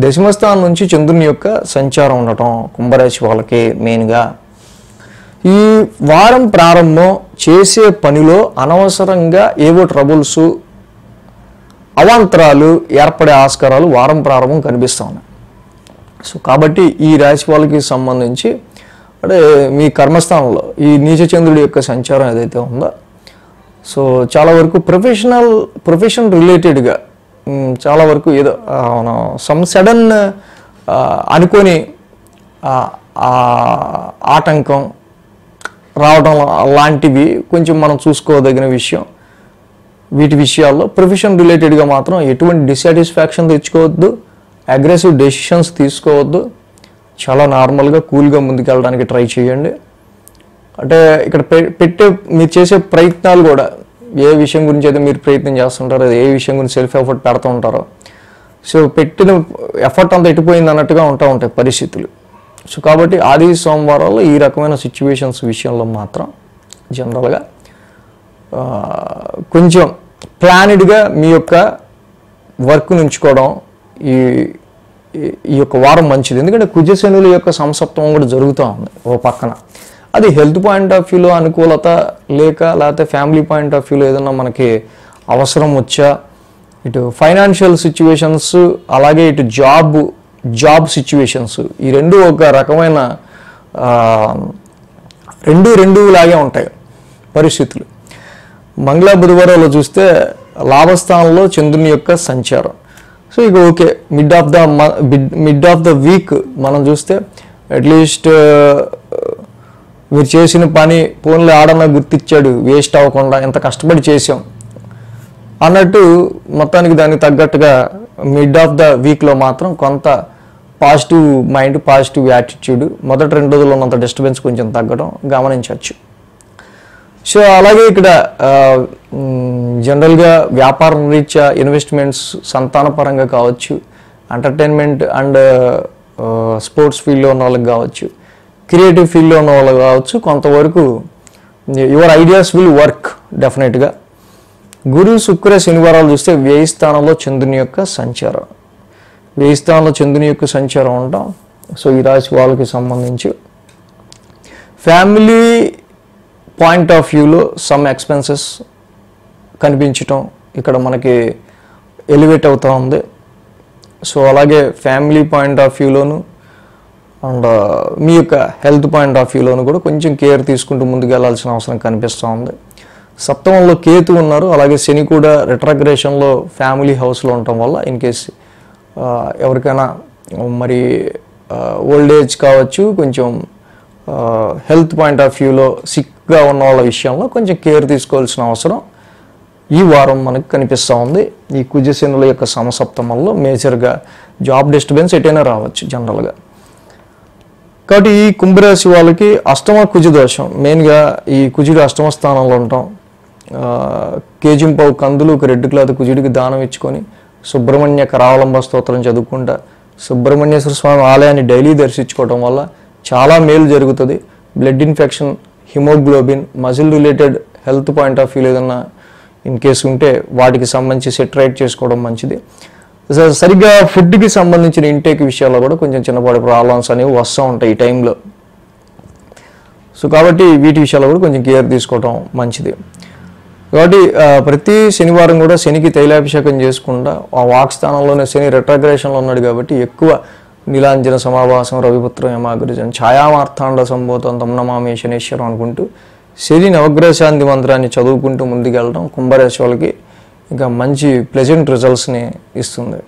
దశమస్థానం నుంచి చంద్రుని యొక్క సంచారం ఉండటం కుంభరాశి వాళ్ళకి మెయిన్గా ఈ వారం ప్రారంభం చేసే పనిలో అనవసరంగా ఏవో ట్రబుల్స్, అవాంతరాలు ఏర్పడే ఆస్కారాలు వారం ప్రారంభం కనిపిస్తూ ఉన్నాయి. సో కాబట్టి ఈ రాశి వాళ్ళకి సంబంధించి అంటే మీ కర్మస్థానంలో ఈ నీచచంద్రుడి యొక్క సంచారం ఏదైతే ఉందో సో చాలా వరకు ప్రొఫెషన్ రిలేటెడ్గా చాలా వరకు ఏదో సమ్ సడన్ అనుకోని ఆటంకం రావడం లాంటివి కొంచెం మనం చూసుకోదగిన విషయం. వీటి విషయాల్లో ప్రొఫెషన్ రిలేటెడ్గా మాత్రం ఎటువంటి డిసాటిస్ఫాక్షన్ తెచ్చుకోవద్దు, అగ్రెసివ్ డెసిషన్స్ తీసుకోవద్దు. చాలా నార్మల్గా కూల్గా ముందుకెళ్ళడానికి ట్రై చేయండి. అంటే ఇక్కడ మీరు చేసే ప్రయత్నాలు కూడా ఏ విషయం గురించి అయితే మీరు ప్రయత్నం చేస్తుంటారో, ఏ విషయం గురించి సెల్ఫ్ ఎఫర్ట్ పెడుతూ ఉంటారో సో పెట్టిన ఎఫర్ట్ అంతా ఎట్టిపోయింది అన్నట్టుగా ఉంటాయి పరిస్థితులు. సో కాబట్టి ఆది సోమవారాల్లో ఈ రకమైన సిచ్యువేషన్స్ విషయంలో మాత్రం జనరల్గా కొంచెం ప్లానెడ్గా మీ యొక్క వర్క్ ఉంచుకోవడం ఈ యొక్క వారం మంచిది. ఎందుకంటే కుజశనుల యొక్క సంసప్తమం కూడా జరుగుతూ ఉంది ఓ పక్కన. అది హెల్త్ పాయింట్ ఆఫ్ వ్యూలో అనుకూలత లేకపోతే ఫ్యామిలీ పాయింట్ ఆఫ్ వ్యూలో ఏదన్నా మనకి అవసరం వచ్చా, ఇటు ఫైనాన్షియల్ సిచ్యువేషన్స్ అలాగే ఇటు జాబ్ సిచ్యువేషన్స్ ఈ రెండు ఒక రకమైన రెండు లాగే ఉంటాయి పరిస్థితులు. మంగళ బుధవారాలు చూస్తే లాభస్థానంలో చంద్రుని యొక్క సంచారం. సో ఇక okay mid of the week మనం చూస్తే అట్లీస్ట్ మీరు చేసిన పని ఫోన్లో ఆడన్నా గుర్తించాడు, వేస్ట్ అవ్వకుండా ఎంత కష్టపడి చేసాం అన్నట్టు మొత్తానికి దానికి తగ్గట్టుగా మిడ్ ఆఫ్ ద వీక్లో మాత్రం కొంత పాజిటివ్ మైండ్, పాజిటివ్ యాటిట్యూడ్ మొదటి 2 రోజుల్లో ఉన్నంత డిస్టర్బెన్స్ కొంచెం తగ్గడం గమనించవచ్చు. సో అలాగే ఇక్కడ జనరల్గా వ్యాపారం రీత్యా ఇన్వెస్ట్మెంట్స్ సంతానపరంగా కావచ్చు, ఎంటర్టైన్మెంట్ అండ్ స్పోర్ట్స్ ఫీల్డ్లో ఉన్న వాళ్ళకి కావచ్చు, క్రియేటివ్ ఫీల్డ్లో ఉన్న వాళ్ళకి కావచ్చు, కొంతవరకు యువర్ ఐడియాస్ విల్ వర్క్ డెఫినెట్గా. గురు, శుక్ర, శనివారాలు చూస్తే వ్యయ స్థానంలో చంద్రుని యొక్క సంచారం ఉంటాం. సో ఈ రాశి వాళ్ళకి సంబంధించి ఫ్యామిలీ పాయింట్ ఆఫ్ వ్యూలో సమ్ ఎక్స్పెన్సెస్ కనిపించటం ఇక్కడ మనకి ఎలివేట్ అవుతూ ఉంది. సో అలాగే ఫ్యామిలీ పాయింట్ ఆఫ్ వ్యూలోను అండ్ మీ యొక్క హెల్త్ పాయింట్ ఆఫ్ వ్యూలోను కూడా కొంచెం కేర్ తీసుకుంటూ ముందుకు వెళ్ళాల్సిన అవసరం కనిపిస్తూ ఉంది. సప్తమంలో కేతు ఉన్నారు, అలాగే శని కూడా రిట్రాగ్రేషన్లో ఫ్యామిలీ హౌస్లో ఉండటం వల్ల ఇన్ కేస్ ఎవరికైనా మరి ఓల్డ్ ఏజ్ కావచ్చు, కొంచెం హెల్త్ పాయింట్ ఆఫ్ వ్యూలో సిక్గా ఉన్న వాళ్ళ విషయంలో కొంచెం కేర్ తీసుకోవాల్సిన అవసరం ఈ వారం మనకు కనిపిస్తూ ఉంది. ఈ కుజశనుల యొక్క సమసప్తమంలో మేజర్గా జాబ్ డిస్టర్బెన్స్ ఎటైనా రావచ్చు జనరల్గా. కాబట్టి ఈ కుంభరాశి వాళ్ళకి అష్టమ కుజ దోషం, మెయిన్గా ఈ కుజుడు అష్టమ స్థానంలో ఉంటాం. కేజింపావు కందులు ఒక రెడ్ క్లాత్ కుజుడికి దానం ఇచ్చుకొని సుబ్రహ్మణ్య కరావలంబ స్తోత్రం చదువుకుంటా సుబ్రహ్మణ్యేశ్వర స్వామి ఆలయాన్ని డైలీ దర్శించుకోవడం వల్ల చాలా మేలు జరుగుతుంది. Blood infection, haemoglobin, muscle related health point of view ఏదన్నా ఇన్ కేసు ఉంటే వాటికి సంబంధించి సెటరైట్ చేసుకోవడం మంచిది. సరిగ్గా ఫుడ్కి సంబంధించిన ఇంటేక్ విషయాల్లో కూడా కొంచెం చిన్నపాటి ప్రాబ్లమ్స్ అనేవి వస్తూ ఉంటాయి ఈ టైంలో. సో కాబట్టి వీటి విషయాల్లో కూడా కొంచెం కేర్ తీసుకోవడం మంచిది. కాబట్టి ప్రతి శనివారం కూడా శనికి తైలాభిషేకం చేసుకుంటా ఆ వాక్ స్థానంలోనే శని రెట్రాగ్రేషన్లో ఉన్నాడు కాబట్టి ఎక్కువ నీలాంజన సమావాసం రవిపుత్రం యమాగ్రజన్ ఛాయామార్థాండ సంభూతం తమ్ నమామి శనేశ్వరం అనుకుంటూ శని నవగ్రహశాంతి మంత్రాన్ని చదువుకుంటూ ముందుకెళ్ళడం కుంభరాశి వాళ్ళకి ఇంకా మంచి ప్లెజెంట్ రిజల్ట్స్ని ఇస్తుంది.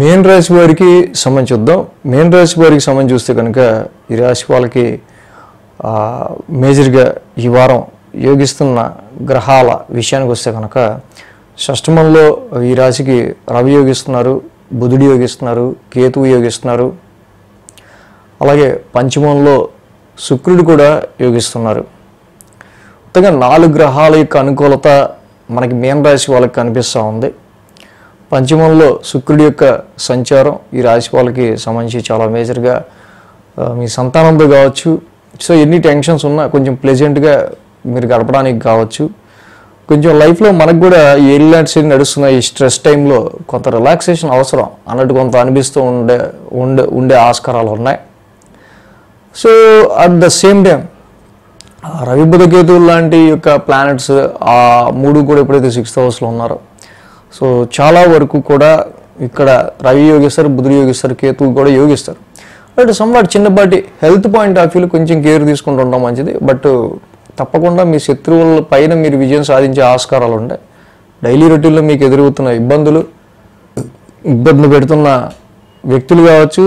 మేన్ రాశి వారికి సంబంధించి చూద్దాం. మేన్ రాశి వారికి సంబంధించి చూస్తే కనుక ఈ రాశి వాళ్ళకి మేజర్గా ఈ వారం యోగిస్తున్న గ్రహాల విషయానికి వస్తే కనుక షష్టమంలో ఈ రాశికి రవి యోగిస్తున్నారు, బుధుడు యోగిస్తున్నారు, కేతువు యోగిస్తున్నారు. అలాగే పంచమంలో శుక్రుడు కూడా యోగిస్తున్నారు. మొత్తంగా 4 గ్రహాల యొక్క అనుకూలత మనకి మేన రాశి వాళ్ళకి కనిపిస్తూ ఉంది. పంచమంలో శుక్రుడి యొక్క సంచారం ఈ రాశి వాళ్ళకి సంబంధించి చాలా మేజర్గా మీ సంతానంతో కావచ్చు, సో ఎన్ని టెన్షన్స్ ఉన్నా కొంచెం ప్లెజెంట్గా మీరు గడపడానికి కావచ్చు. కొంచెం లైఫ్లో మనకు కూడా ఈ ఎయిర్లాండ్స్ నడుస్తున్న ఈ స్ట్రెస్ టైంలో కొంత రిలాక్సేషన్ అవసరం అన్నట్టు కొంత అనిపిస్తూ ఉండే ఆస్కారాలు ఉన్నాయి. So at the same time Ravi బుధ కేతువులు లాంటి యొక్క ప్లానెట్స్ ఆ 3 కూడా ఎప్పుడైతే 6th హౌస్లో ఉన్నారో సో చాలా వరకు కూడా ఇక్కడ రవి యోగిస్తారు, బుధుడు యోగిస్తారు, కేతువు కూడా యోగిస్తారు. బట్ సమ్వాట్ చిన్నపాటి హెల్త్ పాయింట్ ఆఫ్ వ్యూలో కొంచెం కేర్ తీసుకుంటూ ఉండడం మంచిది. బట్ తప్పకుండా మీ శత్రువుల పైన మీరు విజయం సాధించే ఆస్కారాలు ఉంటాయి. డైలీ రొటీన్లో మీకు ఎదురవుతున్న ఇబ్బంది పెడుతున్న వ్యక్తులు కావచ్చు,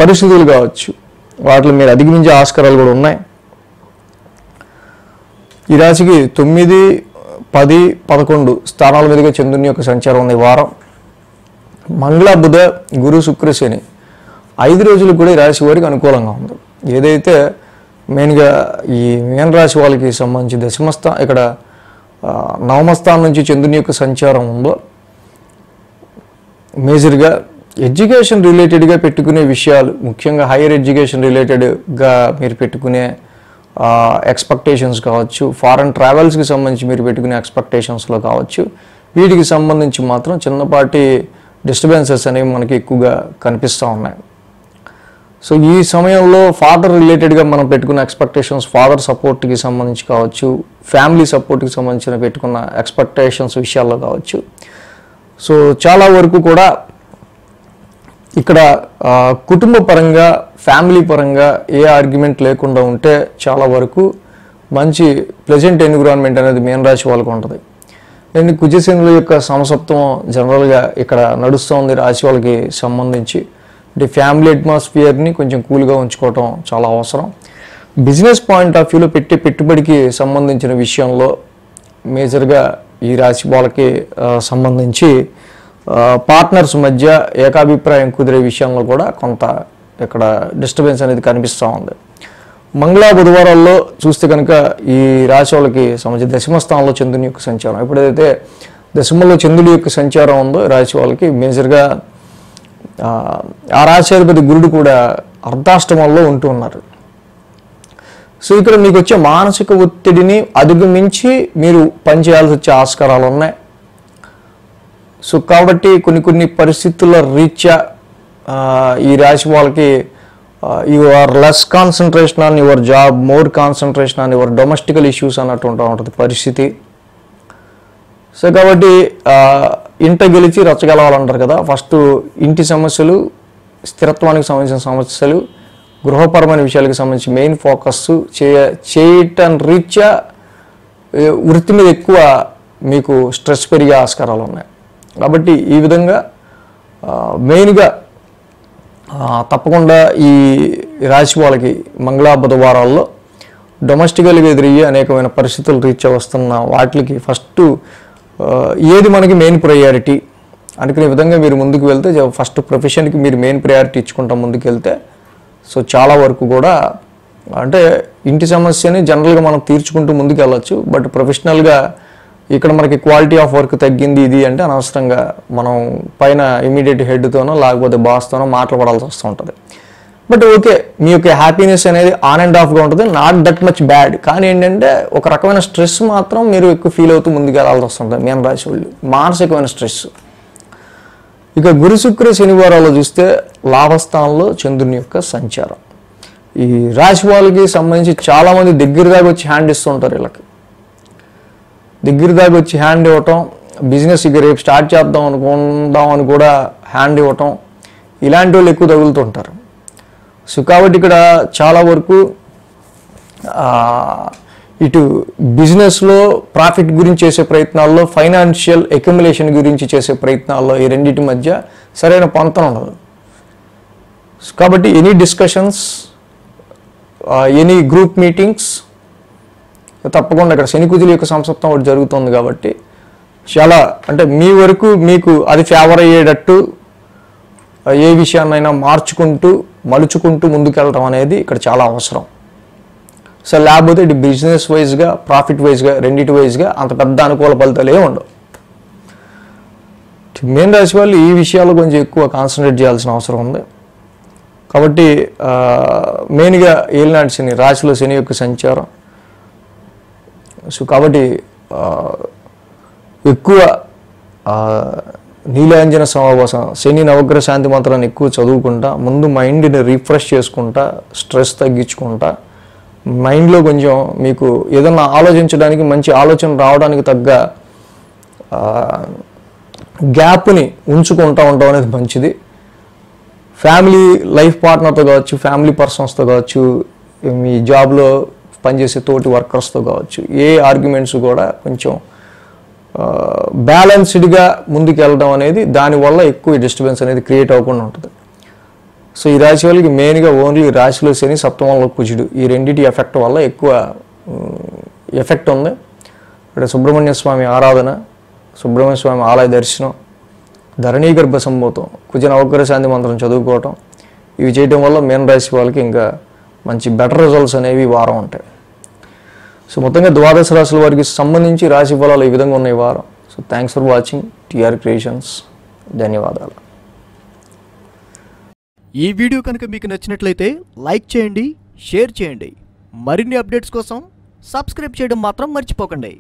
పరిస్థితులు కావచ్చు, వాటిలో మీరు అధిగమించే ఆస్కారాలు కూడా ఉన్నాయి. ఈ రాశికి 9, 10, 11 స్థానాల మీదుగా చంద్రుని యొక్క సంచారం ఉంది. వారం మంగళ, బుధ, గురు, శుక్ర, శని 5 రోజులు కూడా ఈ రాశి వారికి అనుకూలంగా ఉంది. ఏదైతే మెయిన్గా ఈ మీన రాశి వాళ్ళకి సంబంధించి ఇక్కడ నవమస్థానం నుంచి చంద్రుని యొక్క సంచారం ఉందో మేజర్గా ఎడ్యుకేషన్ రిలేటెడ్గా పెట్టుకునే విషయాలు, ముఖ్యంగా హైయర్ ఎడ్యుకేషన్ రిలేటెడ్గా మీరు పెట్టుకునే ఎక్స్పెక్టేషన్స్ కావచ్చు, ఫారెన్ ట్రావెల్స్కి సంబంధించి మీరు పెట్టుకునే ఎక్స్పెక్టేషన్స్లో కావచ్చు, వీటికి సంబంధించి మాత్రం చిన్నపాటి డిస్టర్బెన్సెస్ అనేవి మనకి ఎక్కువగా కనిపిస్తూ ఉన్నాయి. సో ఈ సమయంలో ఫాదర్ రిలేటెడ్గా మనం పెట్టుకున్న ఎక్స్పెక్టేషన్స్, ఫాదర్ సపోర్ట్కి సంబంధించి కావచ్చు, ఫ్యామిలీ సపోర్ట్కి సంబంధించిన పెట్టుకున్న ఎక్స్పెక్టేషన్స్ విషయాల్లో కావచ్చు. సో చాలా వరకు కూడా ఇక్కడ కుటుంబ పరంగా, ఫ్యామిలీ పరంగా ఏ ఆర్గ్యుమెంట్ లేకుండా ఉంటే చాలా వరకు మంచి ప్లెజెంట్ ఎన్విరాన్మెంట్ అనేది మీన రాశి వాళ్ళకు ఉంటుంది. అండ్ కుజశనుల యొక్క సమసప్తం జనరల్గా ఇక్కడ నడుస్తుంది రాశి వాళ్ళకి సంబంధించి. అంటే ఫ్యామిలీ అట్మాస్ఫియర్ని కొంచెం కూల్గా ఉంచుకోవటం చాలా అవసరం. బిజినెస్ పాయింట్ ఆఫ్ వ్యూలో పెట్టుబడికి సంబంధించిన విషయంలో మేజర్గా ఈ రాశి వాళ్ళకి సంబంధించి పార్ట్నర్స్ మధ్య ఏకాభిప్రాయం కుదిరే విషయంలో కూడా కొంత ఇక్కడ డిస్టర్బెన్స్ అనేది కనిపిస్తూ ఉంది. మంగళ, బుధవారాల్లో చూస్తే కనుక ఈ రాశి వాళ్ళకి సంబంధించి దశమ స్థానంలో చంద్రుని యొక్క సంచారం, ఎప్పుడైతే దశమంలో చంద్రుడి యొక్క సంచారం ఉందో రాశి వాళ్ళకి మేజర్గా ఆ రాశ్యాధిపతి గురుడు కూడా అర్ధాష్టమంలో ఉంటూ ఉన్నారు. సో ఇక్కడ మీకు వచ్చే మానసిక ఒత్తిడిని అధిగమించి మీరు పనిచేయాల్సి వచ్చే ఆస్కారాలు ఉన్నాయి. సో కాబట్టి కొన్ని పరిస్థితుల రీత్యా ఈ రాశి వాళ్ళకి you are less concentration on your job, more concentration on your domestical issues అన్నట్టు ఉంటుంది పరిస్థితి. సో కాబట్టి ఇంట గెలిచి రచ్చగలవాలంటారు కదా. ఫస్ట్ ఇంటి సమస్యలు, స్థిరత్వానికి సంబంధించిన సమస్యలు, గృహపరమైన విషయాలకు సంబంధించి మెయిన్ ఫోకస్ చేయటం రీత్యా వృత్తి మీద ఎక్కువ మీకు స్ట్రెస్ పెరిగే ఆస్కారాలు ఉన్నాయి. కాబట్టి ఈ విధంగా మెయిన్గా తప్పకుండా ఈ రాశి వాళ్ళకి మంగళ బుధవారాల్లో డొమెస్టికల్గా ఎదురయ్యే అనేకమైన పరిస్థితులు రీత్యా వస్తున్న వాటికి ఫస్ట్ ఏది మనకి మెయిన్ ప్రయారిటీ అనుకునే విధంగా మీరు ముందుకు వెళ్తే ఫస్ట్ ప్రొఫెషన్కి మీరు మెయిన్ ప్రయారిటీ ఇచ్చుకుంటా ముందుకు వెళ్తే సో చాలా వరకు కూడా అంటే ఇంటి సమస్యని జనరల్గా మనం తీర్చుకుంటూ ముందుకు వెళ్ళచ్చు. బట్ ప్రొఫెషనల్గా ఇక్కడ మనకి క్వాలిటీ ఆఫ్ వర్క్ తగ్గింది ఇది అంటే అనవసరంగా మనం పైన ఇమీడియట్ హెడ్తోనో లేకపోతే బాస్తోనో మాట్లాడాల్సి వస్తూ ఉంటుంది. బట్ ఓకే, మీ యొక్క హ్యాపీనెస్ అనేది ఆన్ అండ్ ఆఫ్గా ఉంటుంది, నాట్ దట్ మచ్ బ్యాడ్. కానీ ఏంటంటే ఒక రకమైన స్ట్రెస్ మాత్రం మీరు ఎక్కువ ఫీల్ అవుతూ ముందుకు వెళ్ళాల్సి వస్తుంటుంది మీన రాశి వాళ్ళు, మానసికమైన స్ట్రెస్. ఇక గురు శుక్ర శనివారాలు చూస్తే లాభస్థానంలో చంద్రుని యొక్క సంచారం. ఈ రాశి వాళ్ళకి సంబంధించి చాలామంది దగ్గర దాకా వచ్చి హ్యాండ్ ఇస్తుంటారు. వీళ్ళకి దగ్గర దాకా వచ్చి హ్యాండ్ ఇవ్వటం, బిజినెస్ ఇక రేపు స్టార్ట్ చేద్దాం అనుకుందాం అని కూడా హ్యాండ్ ఇవ్వటం, ఇలాంటి వాళ్ళు ఎక్కువ తగులుతుంటారు. సో కాబట్టి ఇక్కడ చాలా వరకు ఇటు బిజినెస్లో ప్రాఫిట్ గురించి చేసే ప్రయత్నాల్లో, ఫైనాన్షియల్ అక్యుములేషన్ గురించి చేసే ప్రయత్నాల్లో ఈ రెండింటి మధ్య సరైన పొంతన ఉండదు. కాబట్టి any discussions, any group meetings తప్పకుండా ఇక్కడ శనికుజుల యొక్క సంసప్తం ఒకటి జరుగుతుంది కాబట్టి చాలా అంటే మీ వరకు మీకు అది ఫేవర్ అయ్యేటట్టు ఏ విషయాన్నైనా మార్చుకుంటూ మలుచుకుంటూ ముందుకెళ్ళడం అనేది ఇక్కడ చాలా అవసరం. సో లేకపోతే ఇటు బిజినెస్ వైజ్గా, ప్రాఫిట్ వైజ్గా, రెండింటి వైజ్గా అంత పెద్ద అనుకూల ఫలితాలు ఏమి ఉండవు. మీన రాశి వాళ్ళు ఈ విషయాల్లో కొంచెం ఎక్కువ కాన్సన్ట్రేట్ చేయాల్సిన అవసరం ఉంది. కాబట్టి మెయిన్గా ఏలినాటి శని, రాశిలో శని యొక్క సంచారం. సో కాబట్టి ఎక్కువ నీలాంజన సమావేశం, శని నవగ్రహ శాంతి మంత్రాన్ని ఎక్కువ చదువుకుంటా, ముందు మైండ్ని రిఫ్రెష్ చేసుకుంటా, స్ట్రెస్ తగ్గించుకుంటా, మైండ్లో కొంచెం మీకు ఏదన్నా ఆలోచించడానికి మంచి ఆలోచన రావడానికి తగ్గ గ్యాప్ని ఉంచుకుంటూ ఉండడం అనేది మంచిది. ఫ్యామిలీ లైఫ్ పార్ట్నర్తో కావచ్చు, ఫ్యామిలీ పర్సన్స్తో కావచ్చు, మీ జాబ్లో పనిచేసే తోటి వర్కర్స్తో కావచ్చు, ఏ ఆర్గ్యుమెంట్స్ కూడా కొంచెం బ్యాలెన్స్డ్గా ముందుకు వెళ్ళడం అనేది దానివల్ల ఎక్కువ డిస్టర్బెన్స్ అనేది క్రియేట్ అవ్వకుండా ఉంటుంది. సో ఈ రాశి వాళ్ళకి మెయిన్గా ఓన్లీ రాశిలో శని, సప్తమంలో కుజుడు, ఈ రెండింటి ఎఫెక్ట్ వల్ల ఎక్కువ ఎఫెక్ట్ ఉంది. ఇక్కడ సుబ్రహ్మణ్య స్వామి ఆరాధన, సుబ్రహ్మణ్య స్వామి ఆలయ దర్శనం, ధరణీ గర్భ సంభూతం, కుజ నవగ్రహ శాంతి మంత్రం చదువుకోవటం, ఇవి చేయడం వల్ల మీన రాశి వాళ్ళకి ఇంకా మంచి బెటర్ రిజల్ట్స్ అనేవి ఈ వారం ఉంటాయి. సో మొత్తంగా ద్వాదశ రాశుల వారికి సంబంధించి రాశి ఫలాలు ఈ విధంగా ఉన్నాయి ఈ వారం. So thanks for watching TR Creations. ధన్యవాదాలు. ఈ వీడియో కనుక మీకు నచ్చినట్లయితే లైక్ చేయండి, షేర్ చేయండి. మరిన్ని అప్డేట్స్ కోసం సబ్స్క్రైబ్ చేయడం మాత్రం మర్చిపోకండి.